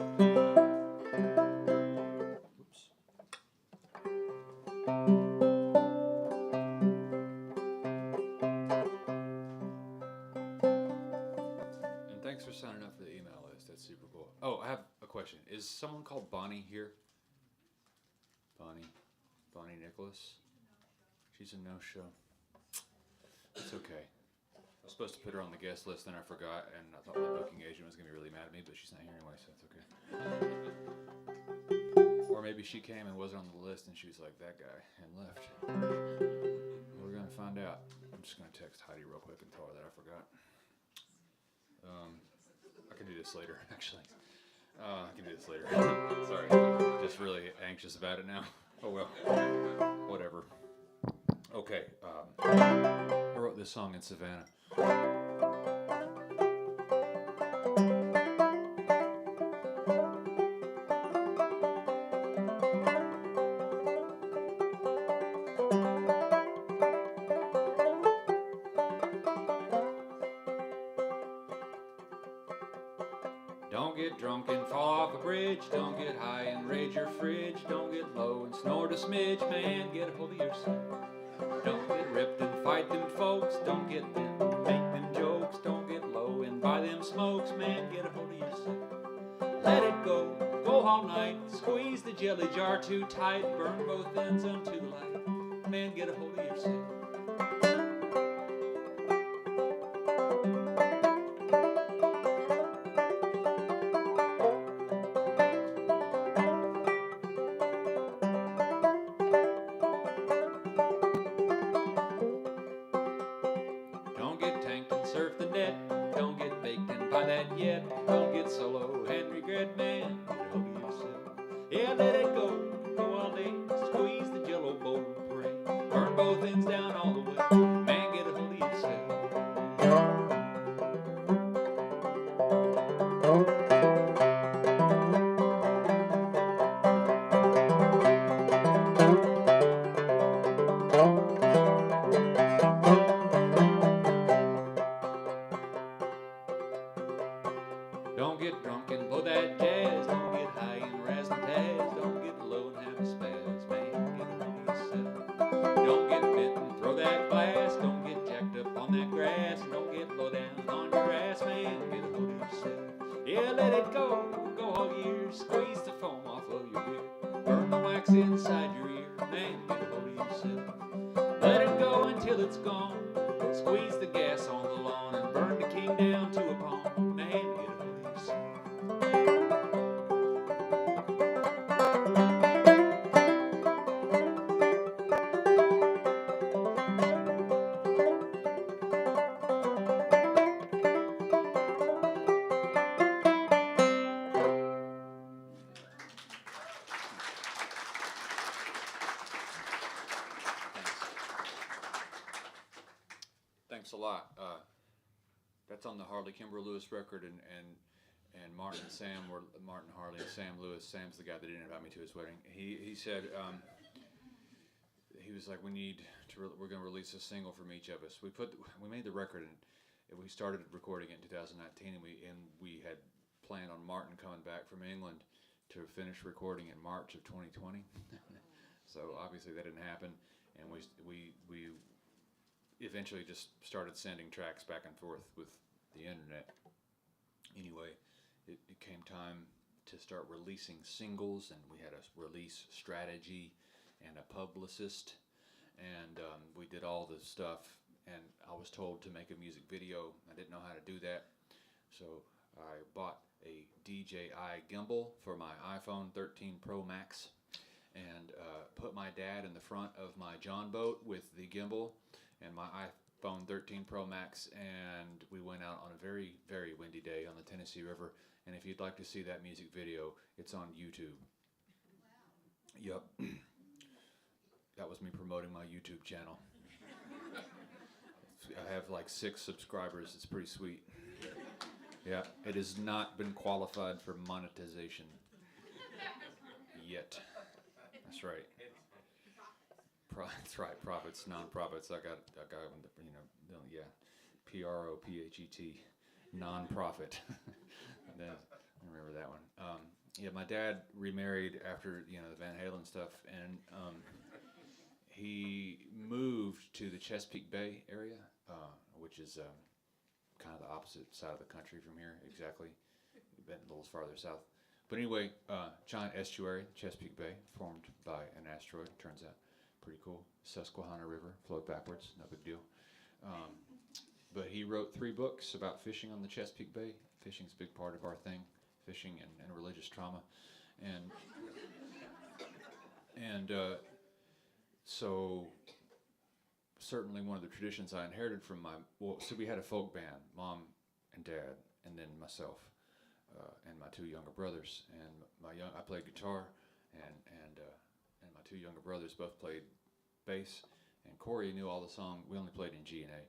Oops. And thanks for signing up for the email list. That's super cool. Oh, I have a question. Is someone called Bonnie here? Bonnie Nicholas? She's a no-show. It's okay. I was supposed to put her on the guest list, then I forgot, and I thought my booking agent was going to be really mad at me, but she's not here anyway, so it's okay. Or maybe she came and wasn't on the list, and she was like, that guy, and left. We're going to find out. I'm just going to text Heidi real quick and tell her that I forgot. I can do this later, actually. I can do this later. Sorry. Just really anxious about it now. Oh, well. Whatever. Okay. I wrote this song in Savannah. Don't get drunk and fall off a bridge. Don't get high and raid your fridge. Don't get low and snort a smidge. Man, get a hold of yourself. Don't get ripped and fight them folks. Don't get them, make them jokes. Don't get low and buy them smokes. Man, get a hold of yourself. Let it go, go all night. Squeeze the jelly jar too tight. Burn both ends unto the light. Man, get a hold of yourself. Yet. Don't get solo and regret, man. Get a hold of yourself. Yeah, let it go. Go all day. Squeeze the jello bowl and pray. Burn both ends down all the way. Man, get a hold of yourself. Don't get drunk and blow that jazz. Don't get high and razzmatazz. Don't get low and have a spaz. Man, get a hold of yourself. Don't get bent and throw that glass. Don't get jacked up on that grass. Don't get low down on your ass. Man, get a hold of yourself. Yeah, let it go. Go all year. Squeeze the foam off of your beer. Burn the wax inside your ear. Man, get a hold of yourself. Let it go until it's gone. Squeeze the gas on the lawn and burn the king down to a pawn. Man, get a hold of yourself. Thanks a lot. That's on the Harley Kimbro Lewis record, and Martin and Sam were Martin Harley and Sam Lewis. Sam's the guy that didn't invite me to his wedding. He said he was like, we're going to release a single from each of us. We made the record and we started recording it in 2019, and we had planned on Martin coming back from England to finish recording in March of 2020. So obviously that didn't happen, and we eventually just started sending tracks back and forth with the internet. Anyway, it came time to start releasing singles, and we had a release strategy and a publicist, and we did all the stuff, and I was told to make a music video. I didn't know how to do that, so I bought a DJI gimbal for my iPhone 13 Pro Max, and put my dad in the front of my John boat with the gimbal and my iPhone 13 Pro Max, and we went out on a very, very windy day on the Tennessee River. And if you'd like to see that music video, it's on YouTube. Wow. Yep. That was me promoting my YouTube channel. I have like 6 subscribers. It's pretty sweet. Yeah, it has not been qualified for monetization yet. That's right. That's right. Profits, non-profits. I got, yeah. PROPHET. nonprofit. I remember that one. Yeah, my dad remarried after the Van Halen stuff, and he moved to the Chesapeake Bay area, which is kind of the opposite side of the country from here, exactly. Been a little farther south. But anyway, giant estuary, Chesapeake Bay, formed by an asteroid, turns out. Pretty cool. Susquehanna River flowed backwards, no big deal. But he wrote 3 books about fishing on the Chesapeake Bay. Fishing's a big part of our thing, fishing and religious trauma. And so certainly one of the traditions I inherited from so we had a folk band, Mom and Dad, and then myself, and my 2 younger brothers. And I played guitar, and my 2 younger brothers both played bass. And Corey knew all the songs. We only played in G and A.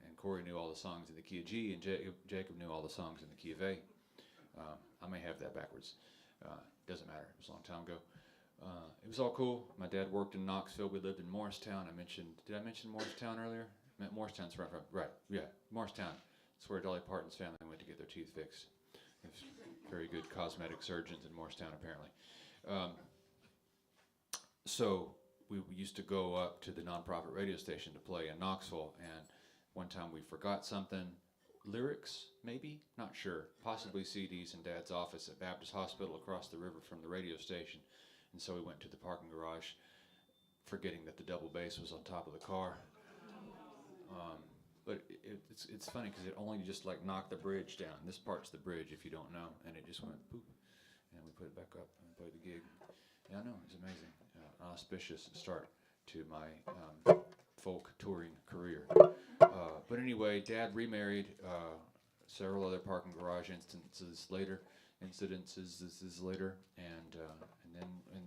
And Corey knew all the songs in the key of G, and Jacob knew all the songs in the key of A. I may have that backwards. Doesn't matter. It was a long time ago. It was all cool. My dad worked in Knoxville. We lived in Morristown. Did I mention Morristown earlier? Morristown's right. Yeah, Morristown. It's where Dolly Parton's family went to get their teeth fixed. There's very good cosmetic surgeons in Morristown, apparently. So we used to go up to the nonprofit radio station to play in Knoxville, and one time we forgot something. Lyrics, maybe? Not sure. Possibly CDs in Dad's office at Baptist Hospital across the river from the radio station. And so we went to the parking garage, forgetting that the double bass was on top of the car. But it's funny because it only just like knocked the bridge down. This part's the bridge, if you don't know. And it just went boop. And we put it back up and played the gig. Yeah, I know, it's amazing. Auspicious start to my folk touring career. But anyway, Dad remarried. Several other parking garage incidences later, and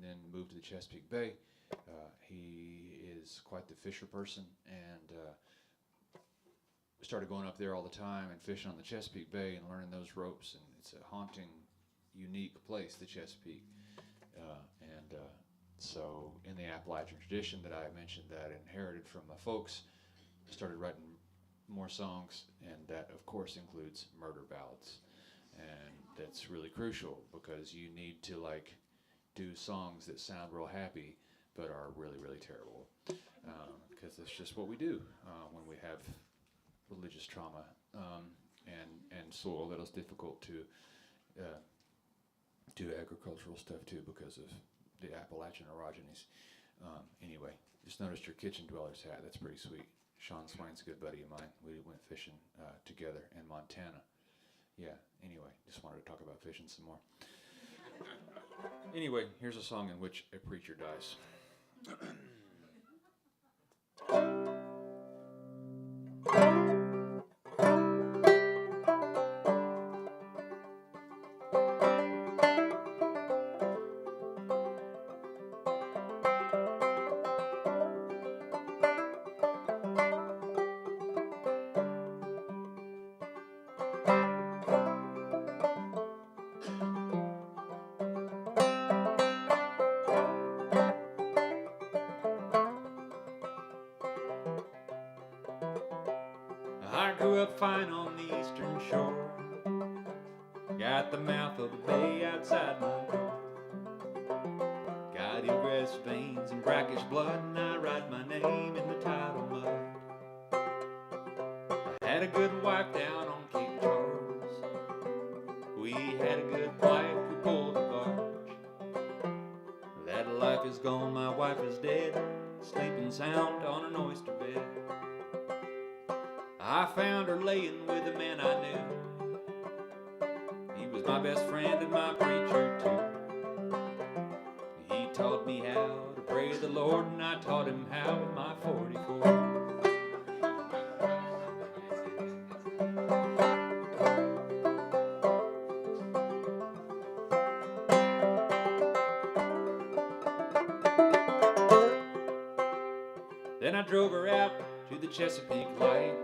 then moved to the Chesapeake Bay. He is quite the fisher person, and started going up there all the time and fishing on the Chesapeake Bay and learning those ropes. And it's a haunting, unique place, the Chesapeake. So in the Appalachian tradition that I mentioned that I inherited from my folks, I started writing more songs, and that of course includes murder ballads. And that's really crucial because you need to like do songs that sound real happy but are really, really terrible. Because that's just what we do when we have religious trauma and soil that is difficult to do agricultural stuff too because of the Appalachian orogenies. Anyway, just noticed your kitchen dweller's hat. That's pretty sweet. Sean Swain's a good buddy of mine. We went fishing together in Montana. Yeah, anyway, just wanted to talk about fishing some more. Anyway, here's a song in which a preacher dies. I grew up fine on the eastern shore, got the mouth of the bay outside my door, got ingress veins and brackish blood, and I write my name in the tidal mud. I had a good wife down on Cape Charles, we had a good wife who pulled the barge. That life is gone, my wife is dead, sleeping sound on an oyster bed. I found her laying with a man I knew. He was my best friend and my preacher too. He taught me how to pray the Lord, and I taught him how in my 44. Then I drove her out to the Chesapeake Light,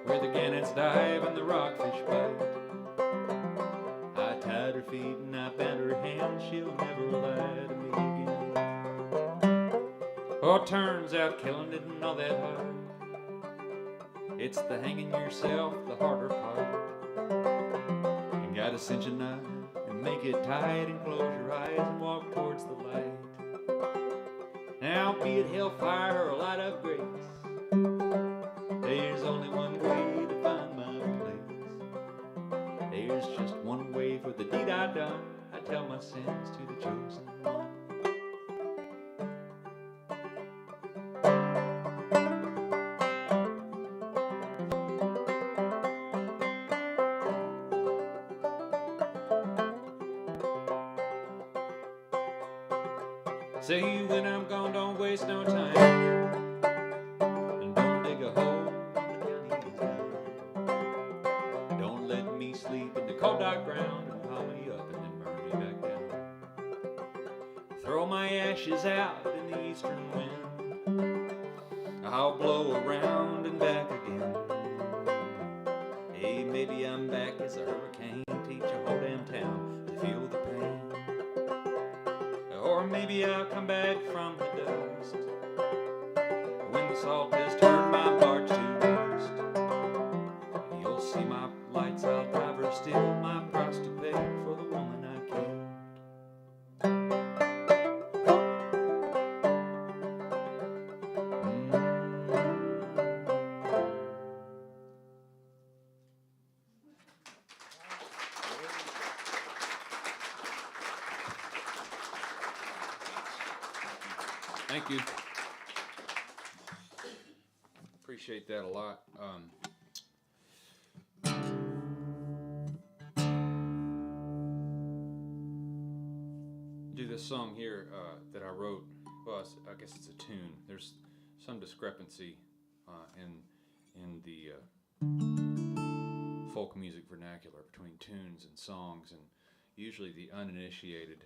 where the gannets dive and the rockfish bite. I tied her feet and I bound her hands, she'll never lie to me again. Oh, turns out killing it and all that hard It's the hanging yourself, the harder part. You gotta cinch a knot and make it tight and close your eyes and walk towards the light. Now be it hellfire or light of grace, there's only one way to find my place. There's just one way for the deed I done. I tell my sins to the chosen one. Say when I'm gone, don't waste no time, and don't dig a hole in the county's dime. Don't let me sleep in the cold dark ground and pile me up and then burn me back down. Throw my ashes out in the eastern wind, I'll blow around and back again. Hey, maybe I'm back as a hurricane, teach a whole damn town to feel the pain. Or maybe I'll come back from the dust when the salt has turned my barge to rust. You'll see my lights, I'll drive her still, my price to pay for the woman I killed. Thank you. Appreciate that a lot. Do this song here that I wrote. Well, I guess it's a tune. There's some discrepancy in the folk music vernacular between tunes and songs, and usually the uninitiated,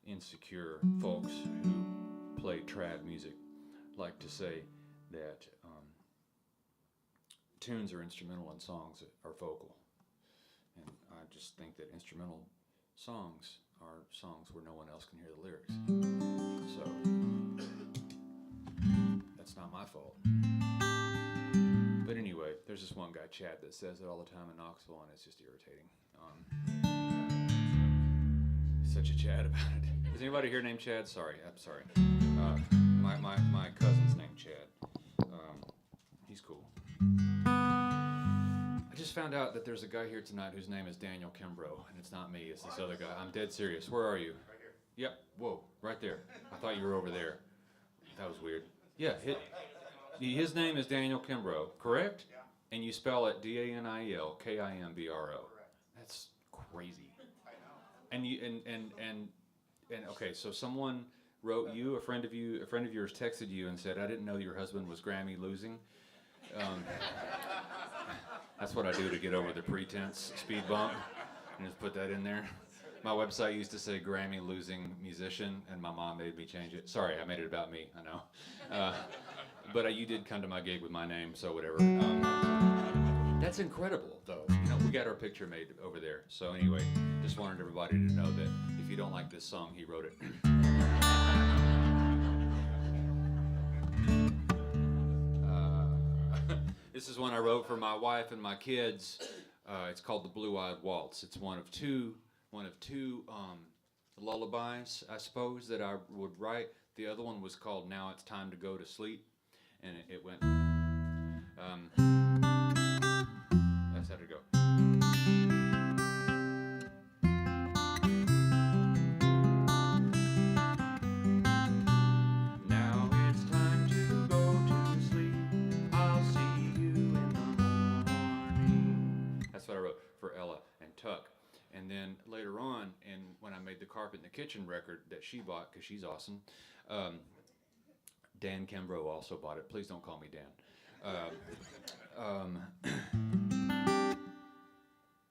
insecure folks who play trad music like to say that tunes are instrumental and songs are vocal. And I just think that instrumental songs are songs where no one else can hear the lyrics. So that's not my fault. But anyway, there's this one guy, Chad, that says it all the time in Knoxville, and it's just irritating. He's such a Chad about it. Is anybody here named Chad? Sorry, I'm sorry. My cousin's named Chad. He's cool. I just found out that there's a guy here tonight whose name is Daniel Kimbro, and it's not me, it's this other guy. I'm dead serious. Where are you? Right here. Yep. Whoa, right there. I thought you were over there. That was weird. Yeah, his name is Daniel Kimbro, correct? Yeah. And you spell it Daniel Kimbro. That's crazy. I know. And you and okay, so someone wrote you, a friend of yours texted you and said, I didn't know your husband was Grammy losing. That's what I do to get over the pretense speed bump, and just put that in there. My website used to say Grammy losing musician, and my mom made me change it. Sorry, I made it about me, I know. But you did come to my gig with my name, so whatever. That's incredible, though. You know, we got our picture made over there. So anyway, just wanted everybody to know that if you don't like this song, he wrote it. This is one I wrote for my wife and my kids. It's called The Blue-Eyed Waltz. It's one of two lullabies, I suppose, that I would write. The other one was called Now It's Time to Go to Sleep, and it went. That's how to go. Now it's time to go to sleep. I'll see you in the morning. That's what I wrote for Ella and Tuck. And then later on, and when I made the Carpet in the Kitchen record that she bought, because she's awesome, Dan Kimbro also bought it. Please don't call me Dan.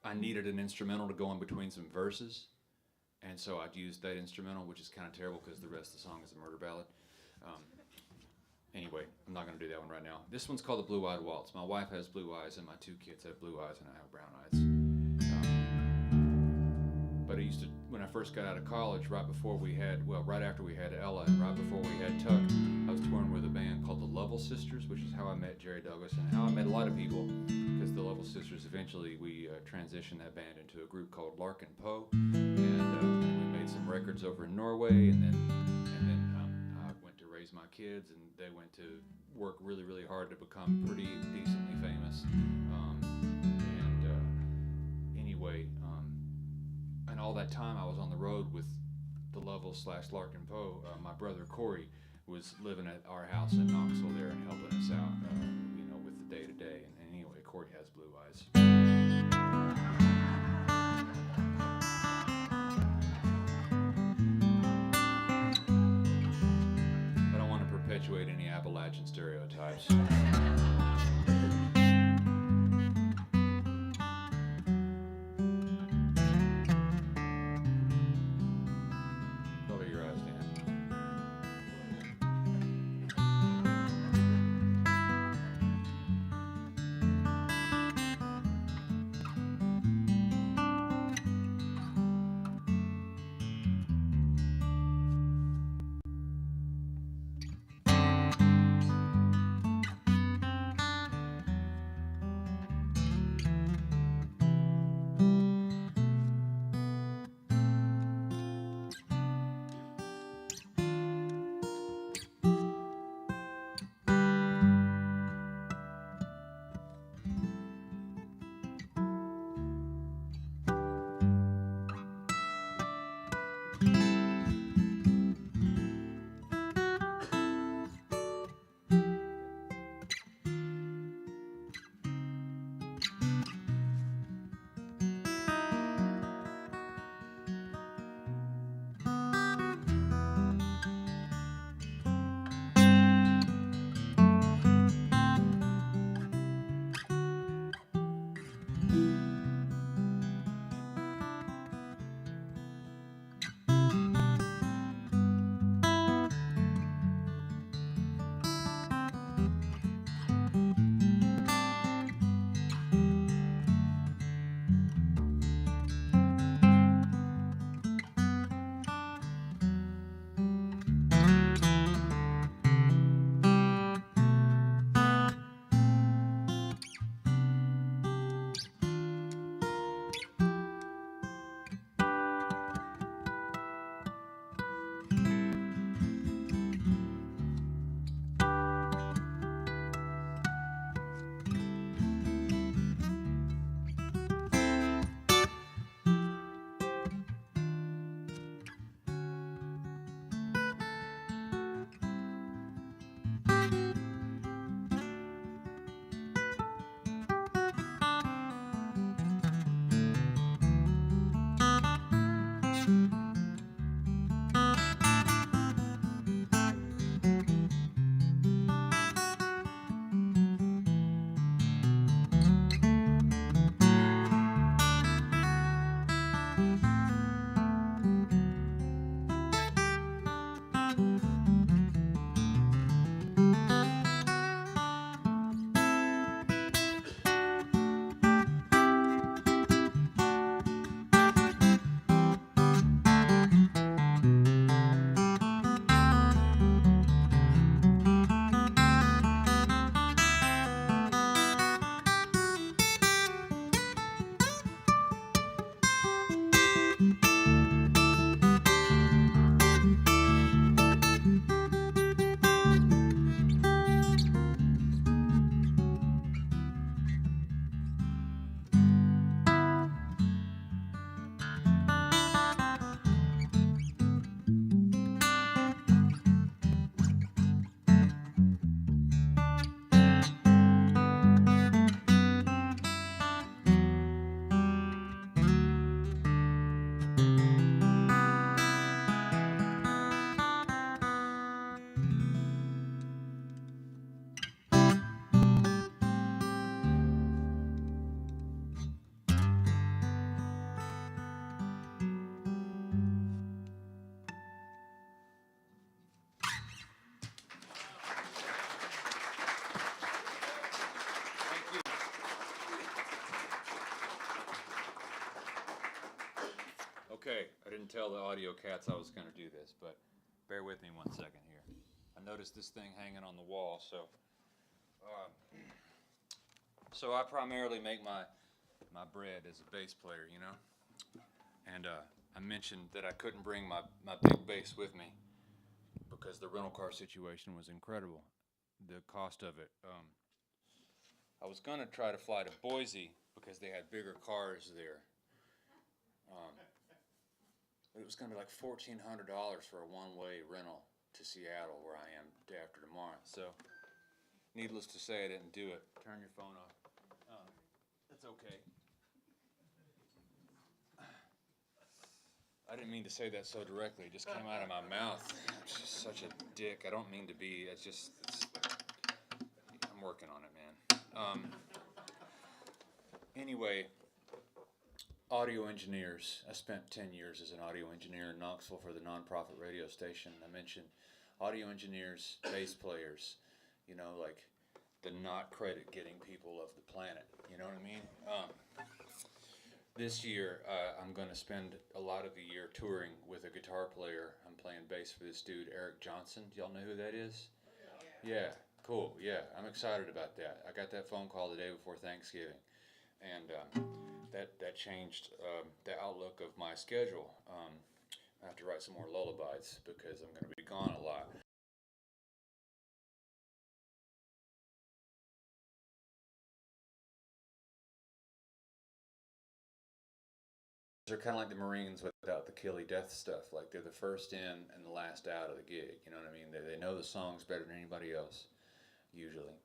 I needed an instrumental to go in between some verses, and so I'd used that instrumental, which is kind of terrible because the rest of the song is a murder ballad. Anyway, I'm not going to do that one right now. This one's called The Blue-Eyed Waltz. My wife has blue eyes, and my two kids have blue eyes, and I have brown eyes. But But I used to, when I first got out of college, right after we had Ella and right before we had Tuck, I was touring with a band called the Lovell Sisters, which is how I met Jerry Douglas and how I met a lot of people, because the Lovell Sisters, eventually we transitioned that band into a group called Larkin Poe, and we made some records over in Norway, and then I went to raise my kids, and they went to work really, really hard to become pretty decently famous. And all that time I was on the road with the Lovell / Larkin Poe. My brother Corey was living at our house in Knoxville there and helping us out, with the day to day. And anyway, Corey has blue eyes. I don't want to perpetuate any Appalachian stereotypes. Okay, I didn't tell the audio cats I was going to do this, but bear with me 1 second here. I noticed this thing hanging on the wall, so I primarily make my bread as a bass player, you know. And I mentioned that I couldn't bring my big bass with me because the rental car situation was incredible. The cost of it. I was going to try to fly to Boise because they had bigger cars there. It was going to be like $1,400 for a one-way rental to Seattle, where I am day after tomorrow. So, needless to say, I didn't do it. Turn your phone off. It's okay. I didn't mean to say that so directly. It just came out of my mouth. I'm just such a dick. I don't mean to be. I'm working on it, man. Anyway, audio engineers. I spent 10 years as an audio engineer in Knoxville for the nonprofit radio station. I mentioned audio engineers, bass players, you know, like the not credit getting people of the planet. You know what I mean? This year, I'm going to spend a lot of the year touring with a guitar player. I'm playing bass for this dude, Eric Johnson. Do y'all know who that is? Yeah, cool. Yeah, I'm excited about that. I got that phone call the day before Thanksgiving, and that changed the outlook of my schedule. I have to write some more lullabies because I'm going to be gone a lot. They're kind of like the Marines without the killy death stuff. Like they're the first in and the last out of the gig. You know what I mean? They know the songs better than anybody else, usually.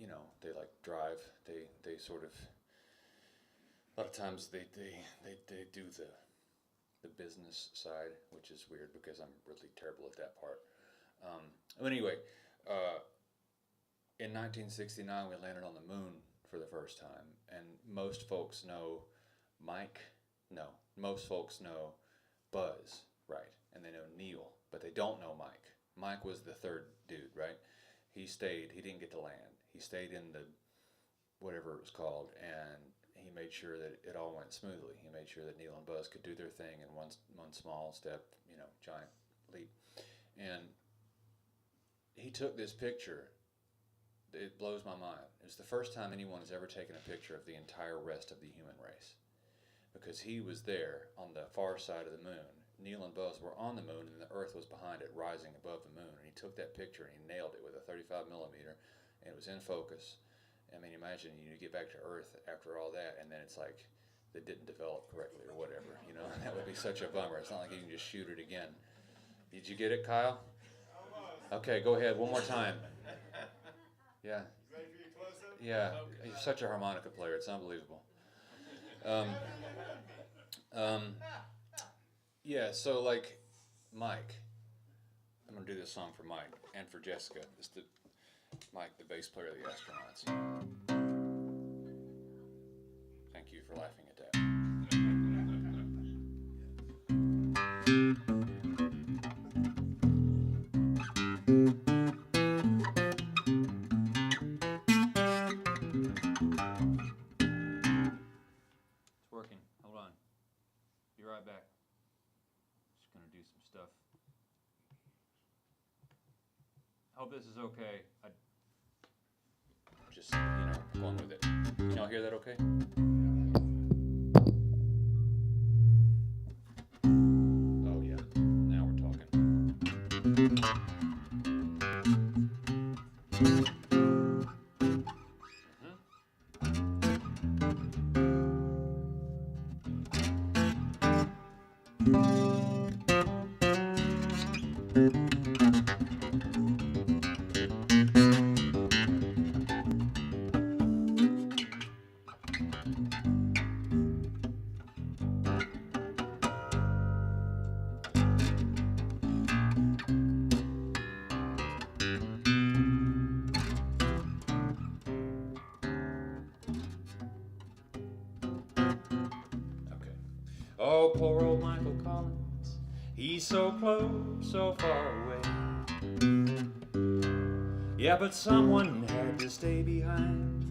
You know, they like drive. They sort of. A lot of times they do the business side, which is weird because I'm really terrible at that part. But anyway, in 1969 we landed on the moon for the first time, and most folks know Mike. No, most folks know Buzz, right? And they know Neil, but they don't know Mike. Mike was the third dude, right? He stayed. He didn't get to land. He stayed in the whatever it was called, and he made sure that it all went smoothly. He made sure that Neil and Buzz could do their thing in one small step, you know, giant leap. And he took this picture. It blows my mind. It's the first time anyone has ever taken a picture of the entire rest of the human race, because he was there on the far side of the moon. Neil and Buzz were on the moon, and the Earth was behind it, rising above the moon. And he took that picture and he nailed it with a 35 millimeter, and it was in focus. I mean, imagine you get back to Earth after all that, and then it's like it didn't develop correctly or whatever. You know, that would be such a bummer. It's not like you can just shoot it again. Did you get it, Kyle? Okay, go ahead one more time. Yeah. Ready for your close-up? Yeah, you're such a harmonica player. It's unbelievable. Yeah, so like Mike, I'm gonna do this song for Mike and for Jessica. It's Mike, the bass player of the Astronauts. Thank you for laughing at that. It's working. Hold on. Be right back. Just gonna do some stuff. Hope this is okay. Just, you know, going with it. Can y'all hear that okay? Oh yeah, now we're talking. Oh, poor old Michael Collins, he's so close, so far away. Yeah, but someone had to stay behind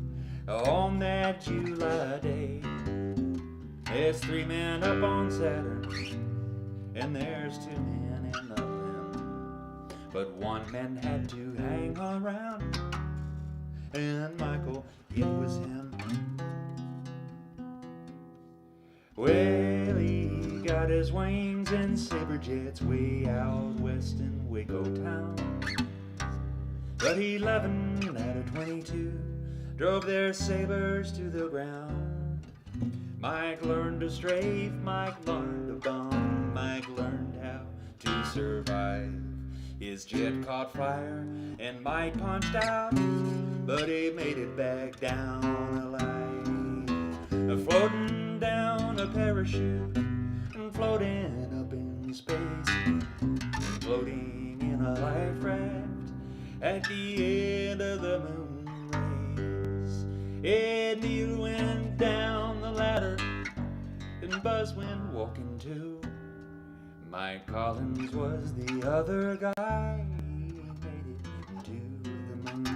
on that July day. There's 3 men up on Saturn, and there's 2 men in the limb. But 1 man had to hang around, and Michael, it was him. Well, he got his wings in saber jets way out west in Waco town. But he 11 out of 22 drove their sabers to the ground. Mike learned to strafe, Mike learned to bomb, Mike learned how to survive. His jet caught fire and Mike punched out, but he made it back down alive. Floating down a parachute and floating up in space, floating in a life raft at the end of the moon race. Ed Neal went down the ladder and Buzz went walking too. Mike Collins was the other guy. He made it to the moon.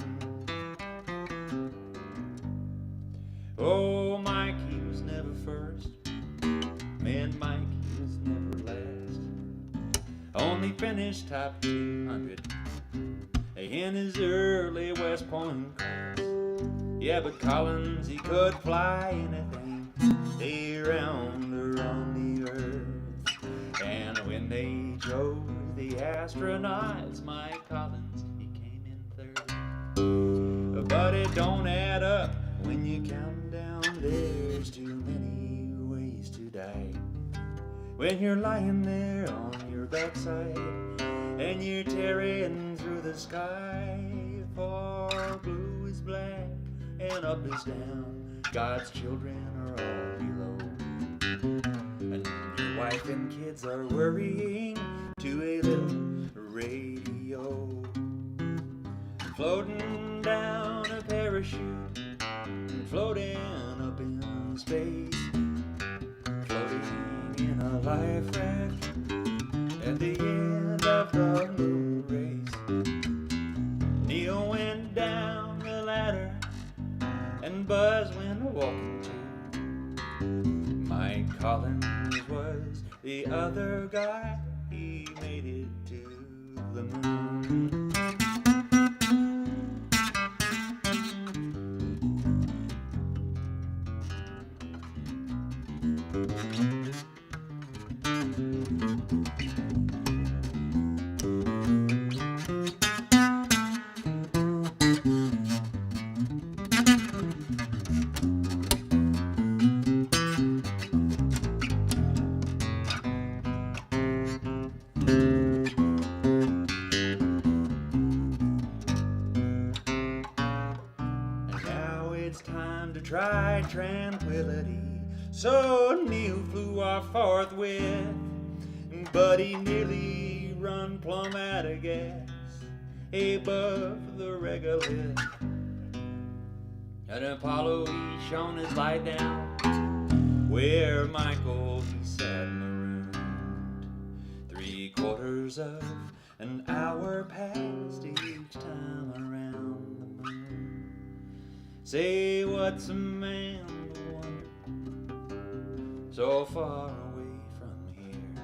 Oh, Mike, he was never first. Man, Mike, he was never last. Only finished top 200 in his early West Point class. Yeah, but Collins, he could fly anything around the earth. And when they chose the astronauts, Mike Collins, he came in 3rd. But it don't add up when you count down. There's too many ways to die. When you're lying there on your backside and you're tearing through the sky, for blue is black and up is down. God's children are all below, and your wife and kids are worrying to a little radio. Floating down a parachute, floating up in space, floating in a life raft at the end of the moon race. Neil went down the ladder and Buzz went walking too. Mike Collins was the other guy. He made it to the moon. Try tranquility, so Neil flew off forthwith, but he nearly run plumb out of gas above the regolith. At Apollo he shone his light down where Michael he sat marooned. 3/4 of an hour passed each time around the moon. Say, what's a man to wonder so far away from here,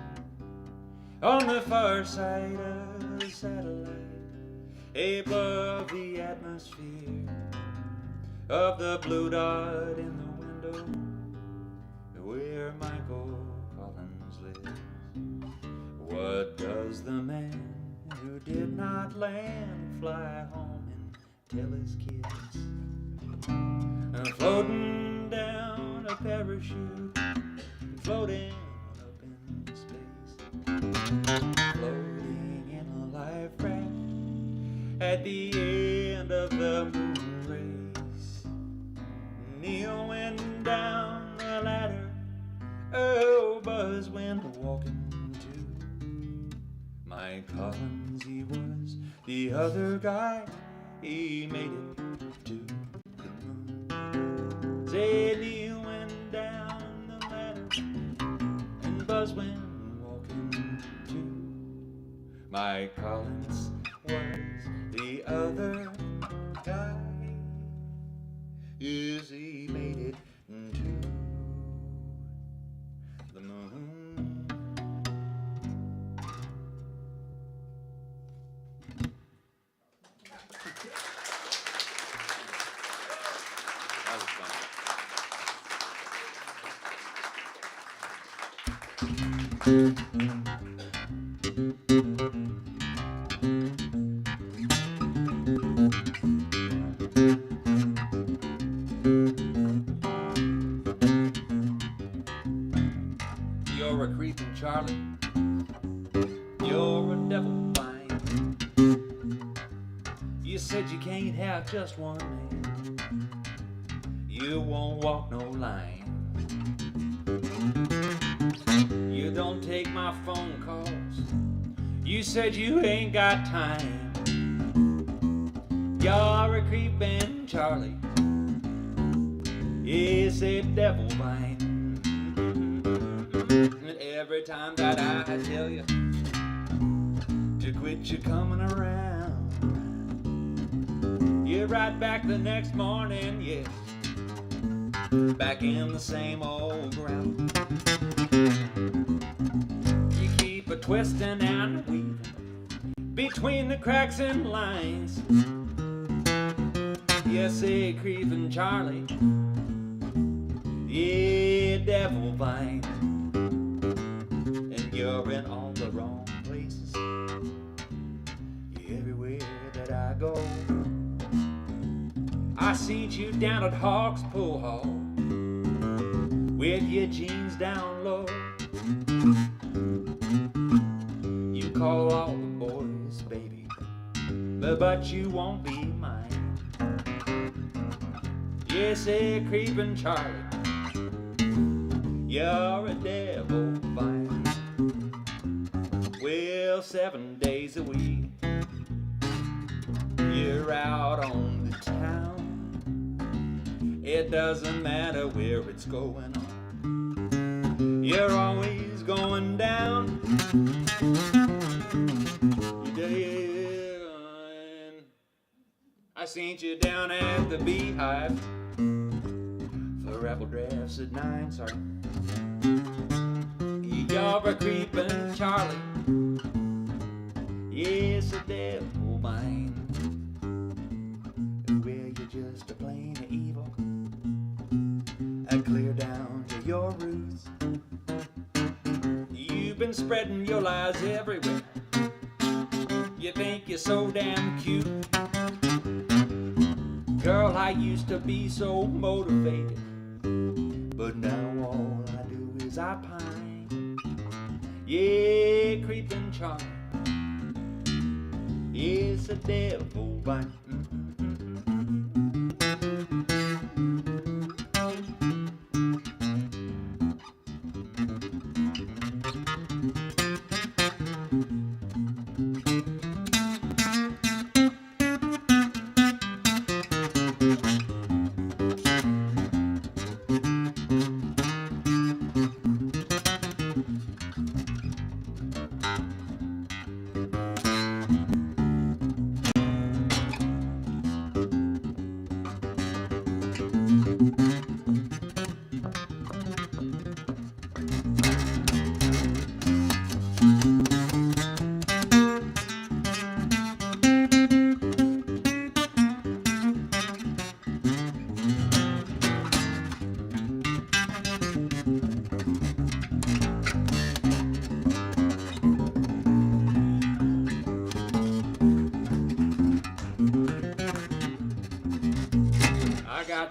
on the far side of the satellite, above the atmosphere of the blue dot in the window where Michael Collins lives? What does the man who did not land fly home and tell his kids? Floating down a parachute, floating up in space, floating in a life raft at the end of the moon race. Neil went down the ladder, oh, Buzz went walking too. Mike Collins, he was the other guy. He made it to Say, Neil went down the ladder and Buzz went walking too. Mike Collins was the other guy. Yes, he made it to You're a creeping Charlie. You're a devil vine. You said you can't have just one man. You won't walk no line. You don't take my phone calls. You said you ain't got time. You're a creeping Charlie. It's a devil vine. And every time that I tell you to quit you coming around, you're right back the next morning, yeah, back in the same old ground. You keep a twisting and weaving between the cracks and lines. Yes, a creeping Charlie, yeah, devil vine. And you're in all the wrong places, everywhere that I go. I seen you down at Hawks Pool Hall with your jeans down low. You call all the boys, baby, but you won't be mine. Yes, a creeping Charlie, you're a devil vine. Well, 7 days a week you're out on the town. It doesn't matter where it's going on, you're always going down. I seen you down at the Beehive for apple drafts at 9, sorry. You're a creeping Charlie, yes, a devil vine. Well, you're just a plain evil, clear down to your roots. You've been spreading your lies everywhere. You think you're so damn cute. Girl, I used to be so motivated, but now all I do is I pine. Yeah, creeping Charlie, it's a devil vine.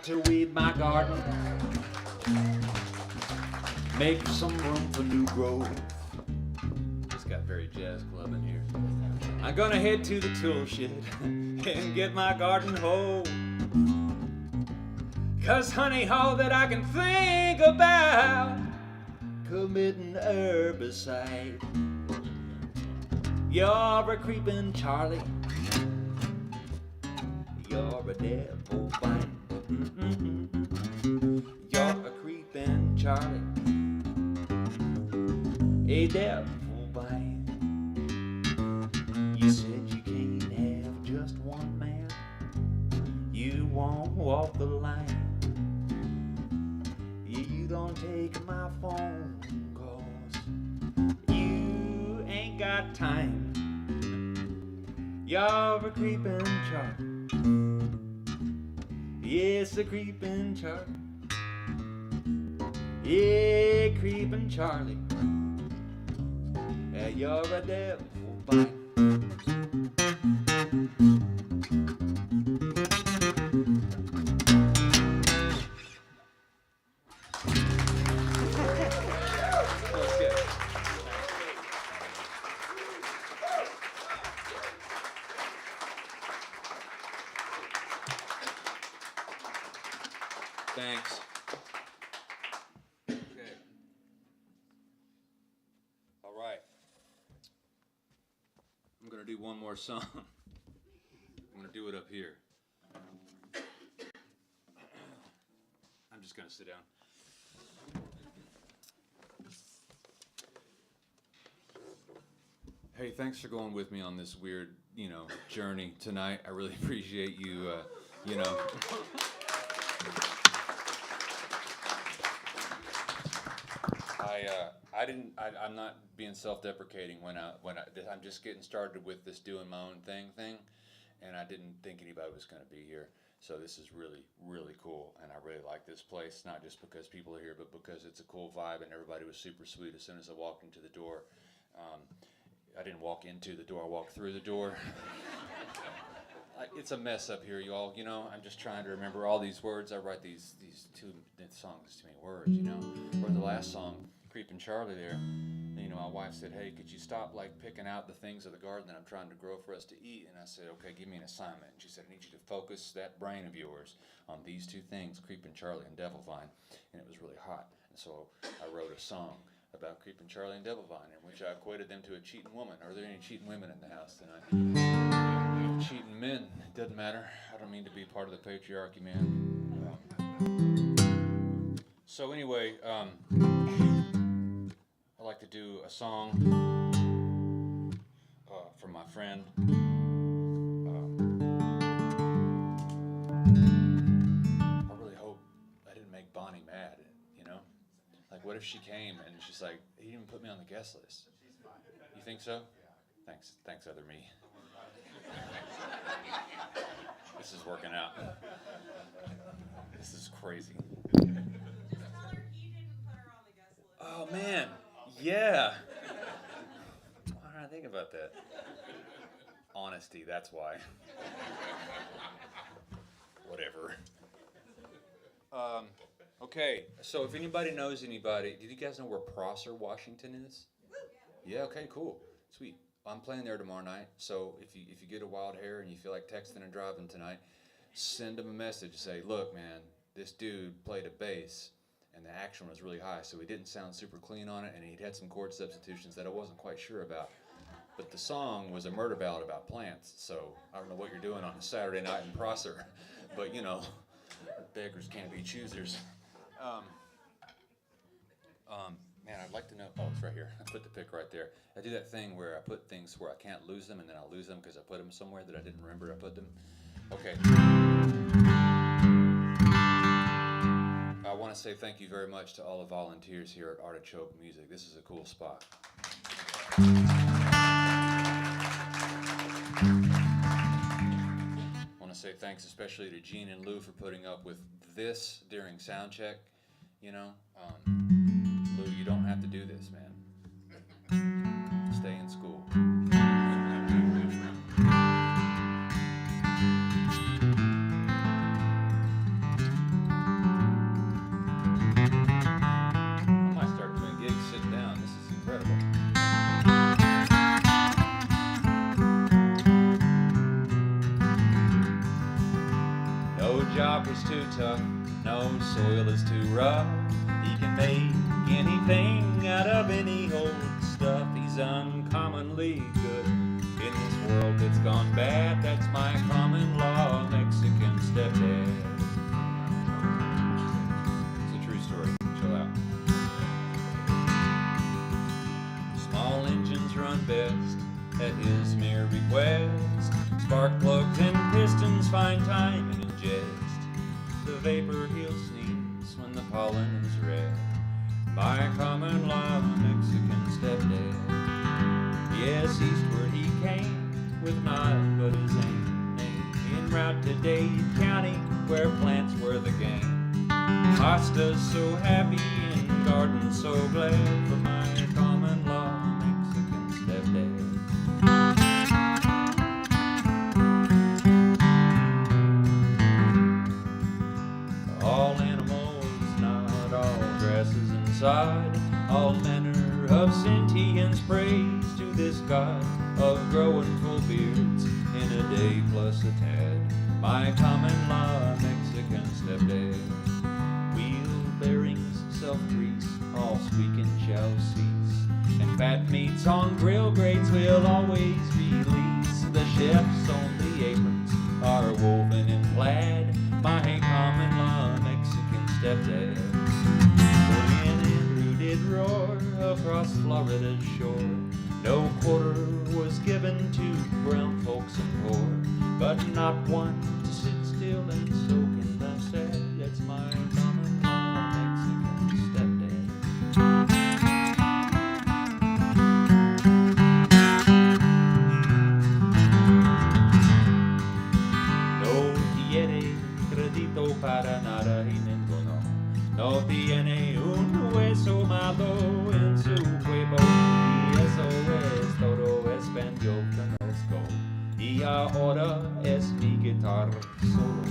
To weed my garden, make some room for new growth. It's got very jazz club in here. I'm gonna head to the tool shed and get my garden hoe. 'Cause honey, all that I can think about committing herbicide. You're a creeping Charlie, you're a devil vine. You're a creeping Charlie, a devil vine. You said you can't have just one man. You won't walk the line. You don't take my phone calls. You ain't got time. You're a creeping Charlie, yes, a creeping Charlie, yeah, creeping Charlie, You're a devil. Bye. Thanks. Okay. All right. I'm going to do one more song. I'm going to do it up here. I'm just going to sit down. Hey, thanks for going with me on this weird, journey tonight. I really appreciate you, I'm not being self-deprecating I'm just getting started with this doing my own thing, and I didn't think anybody was going to be here. So this is really, really cool, and I really like this place, not just because people are here, but because it's a cool vibe, and everybody was super sweet as soon as I walked into the door. I didn't walk into the door, I walked through the door. It's a mess up here, y'all. I'm just trying to remember all these words. I write these songs, too many words, Or the last song, Creepin' Charlie there, my wife said, hey, could you stop picking out the things of the garden that I'm trying to grow for us to eat? And I said, okay, give me an assignment. And she said, I need you to focus that brain of yours on these two things, Creepin' Charlie and Devil Vine. And it was really hot. And so I wrote a song about Creepin' Charlie and Devil Vine, in which I equated them to a cheating woman. Are there any cheating women in the house tonight? Cheating men, it doesn't matter. I don't mean to be part of the patriarchy, man. So anyway, I like to do a song from my friend. I really hope I didn't make Bonnie mad, what if she came and she's like, he didn't put me on the guest list. You think so? Thanks, other me. This is working out. This is crazy. Tell her you didn't put her on the guest list. Oh man, yeah. Why didn't I think about that? Honesty, that's why. Whatever. Okay, so if anybody knows anybody, do you guys know where Prosser, Washington is? Yeah, okay, cool. Sweet. I'm playing there tomorrow night, so if you get a wild hair and you feel like texting and driving tonight, send them a message. Say, look, man, this dude played a bass, and the action was really high, so he didn't sound super clean on it, and he had some chord substitutions that I wasn't quite sure about. But the song was a murder ballad about plants, so I don't know what you're doing on a Saturday night in Prosser, but beggars can't be choosers. Man, I'd like to know. Oh, it's right here. I put the pick right there. I do that thing where I put things where I can't lose them, and then I'll lose them because I put them somewhere that I didn't remember I put them. Okay. I want to say thank you very much to all the volunteers here at Artichoke Music. This is a cool spot. I want to say thanks especially to Gene and Lou for putting up with this during sound check. Lou, you don't have to do this, man. Stay in school. I might start doing gigs sitting down. This is incredible. No job was too tough, no soil is too rough. He can make anything out of any old stuff. He's uncommonly good in this world that's gone bad. That's my common law Mexican stepdad. It's a true story. Chill out. Small engines run best at his mere request. Spark plugs and pistons find time and ingest the vapor he'll sneeze when the pollen is red. By common law, Mexican stepdad. Yes, eastward he came with not but his aim. En route to Dade County, where plants were the game. Hosta's so happy and gardens so glad for my common law Mexican sod. All manner of sentience praise to this God of growing full beards in a day plus a tad. My common law Mexican stepdad. Wheel bearings, self-grease, all squeaking shall cease. And fat meats on grill grates will always release. The chefs on the aprons are woven in plaid. My common law Mexican stepdad. When Andrew did roar across Florida's shore, no quarter was given to brown folks and poor, but not one to sit still and soak in the sand. That's my common law Mexican stepdad. No tiene crédito para nada y ninguno. No tiene un hueso malo en su cuerpo. Y eso es todo español conozco. Y ahora es mi guitarra solo.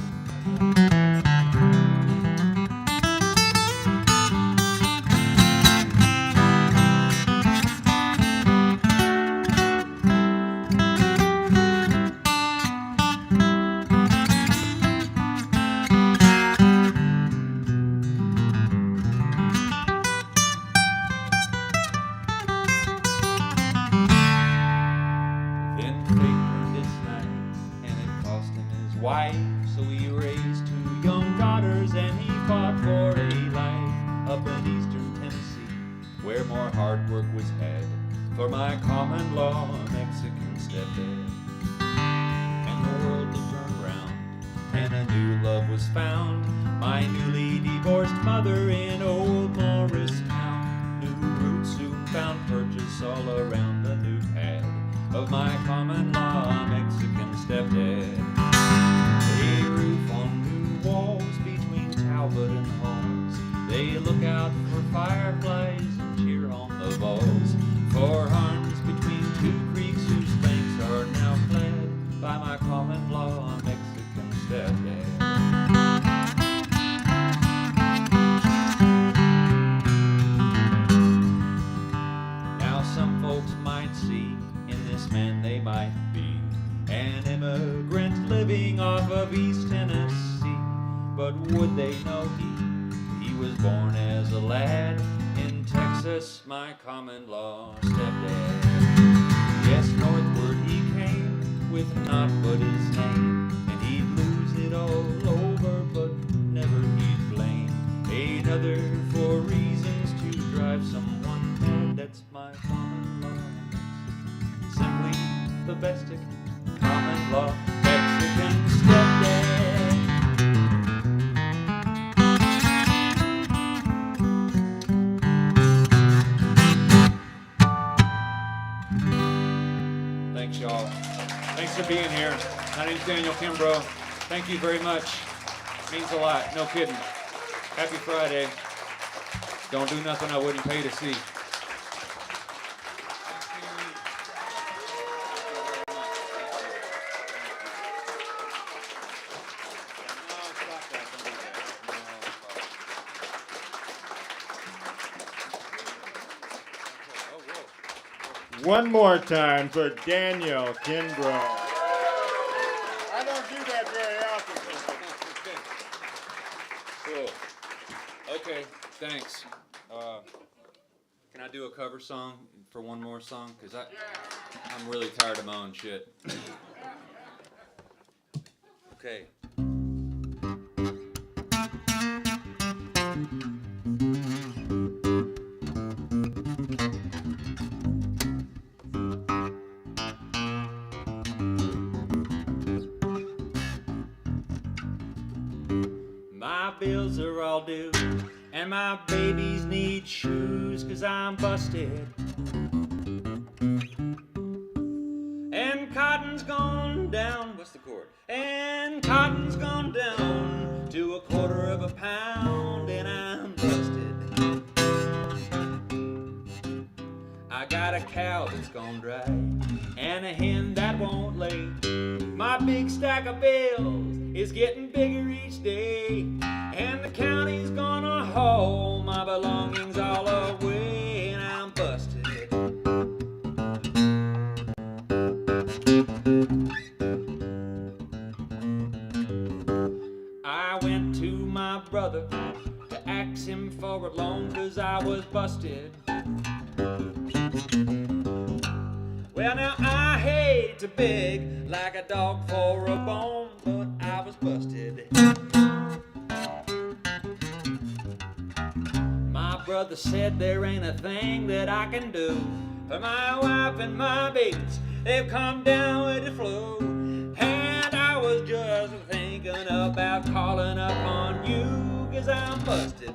Then fate turned his night, and it cost him his wife. So he raised 2 young daughters, and he fought for a life up in eastern Tennessee, where more hard work was had for my common law Mexican stepdad. And the world had turned round, and a new love was found. My newly divorced mother in old Morristown. New roots soon found purchase all around the new pad of my common law Mexican stepdad. A roof on new walls between Talbot and Halls. They look out for fireflies and cheer on the balls. 4 arms between 2 creeks whose banks are now fled by my common law Mexican stepdad. Now some folks might see in this man they might be an immigrant living off of East Tennessee. But would they know he was born as a lad in Texas, my common law stepdad. Yes, northward he came with naught but his name, and he'd lose it all over, but never he'd blame another for reasons to drive someone mad. That's my common law Mexican, simply the best common law Mexican stepdad. Thanks, y'all. Thanks for being here. My name's Daniel Kimbro. Thank you very much. Means a lot. No kidding. Happy Friday. Don't do nothing I wouldn't pay to see. One more time for Daniel Kimbro. I don't do that very often. Cool. Okay, thanks. Can I do a cover song for one more song? Because I'm really tired of my own shit. Okay. My bills are all due, and my babies need shoes, 'cause I'm busted. And cotton's gone down, what's the chord? And cotton's gone down to a quarter of a pound, and I'm busted. I got a cow that's gone dry, and a hen that won't lay. My big stack of bills is getting bigger each day, and the county's gonna haul my belongings all brother to ask him for a loan 'cause I was busted. Well, now I hate to beg like a dog for a bone, but I was busted. My brother said there ain't a thing that I can do for my wife and my babies. They've come down with the flu, and I was just thinking about calling up on you 'cause I'm busted.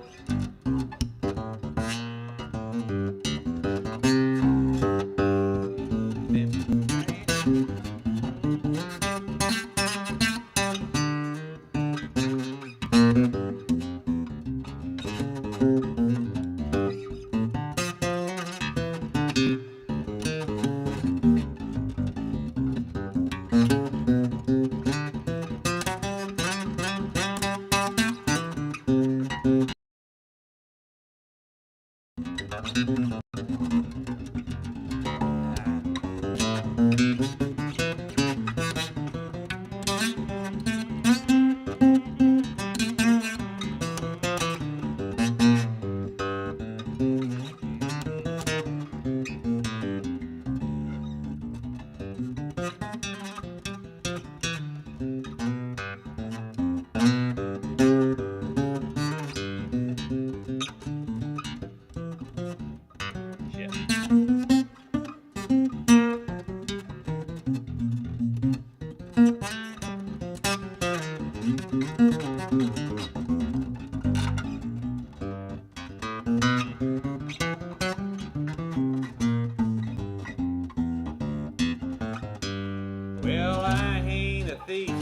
Well, I ain't a thief,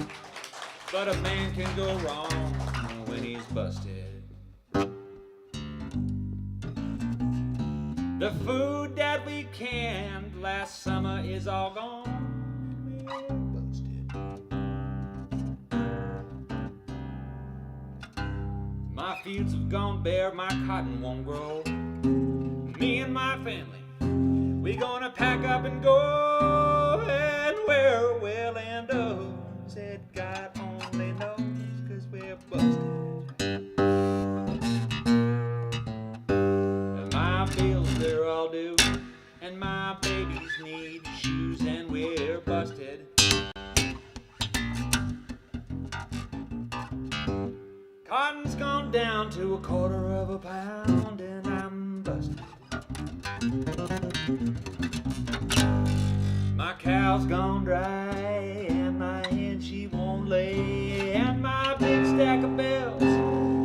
but a man can go wrong when he's busted. The food that we canned last summer is all gone. We're busted. My fields have gone bare, my cotton won't grow. Me and my family, we gonna pack up and go, and where we'll end up, said God only knows, 'cause we're busted. And my bills, they're all due, and my babies need shoes, and we're busted. Cotton's gone down to $1/4 pound, and I'm busted. My cow's gone dry, and my hen, she won't lay, and my big stack of bells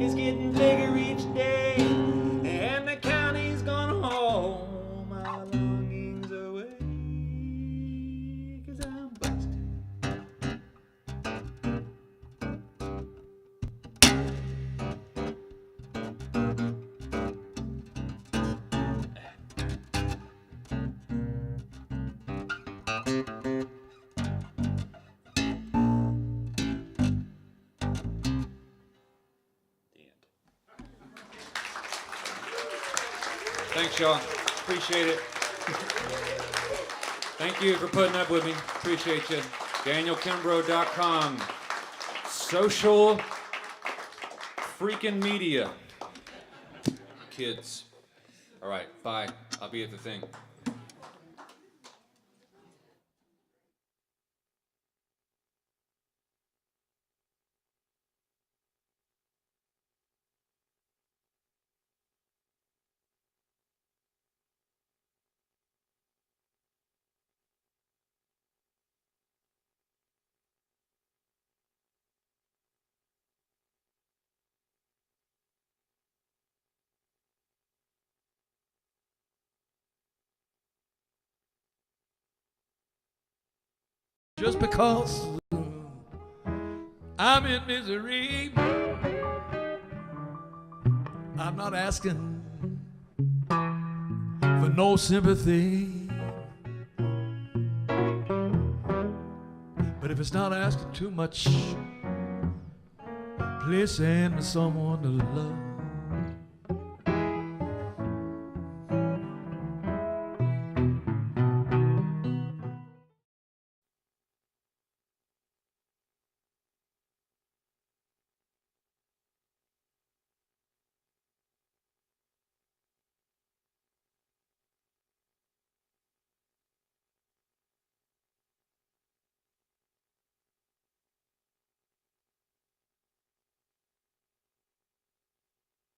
is getting bigger each day, and the county's gonna haul my longings away, 'cause I'm busted. Thanks, y'all. Appreciate it. Thank you for putting up with me. Appreciate you. DanielKimbro.com. Social freaking media. Kids. All right, bye. I'll be at the thing. Just because I'm in misery, I'm not asking for no sympathy. But if it's not asking too much, please send me someone to love.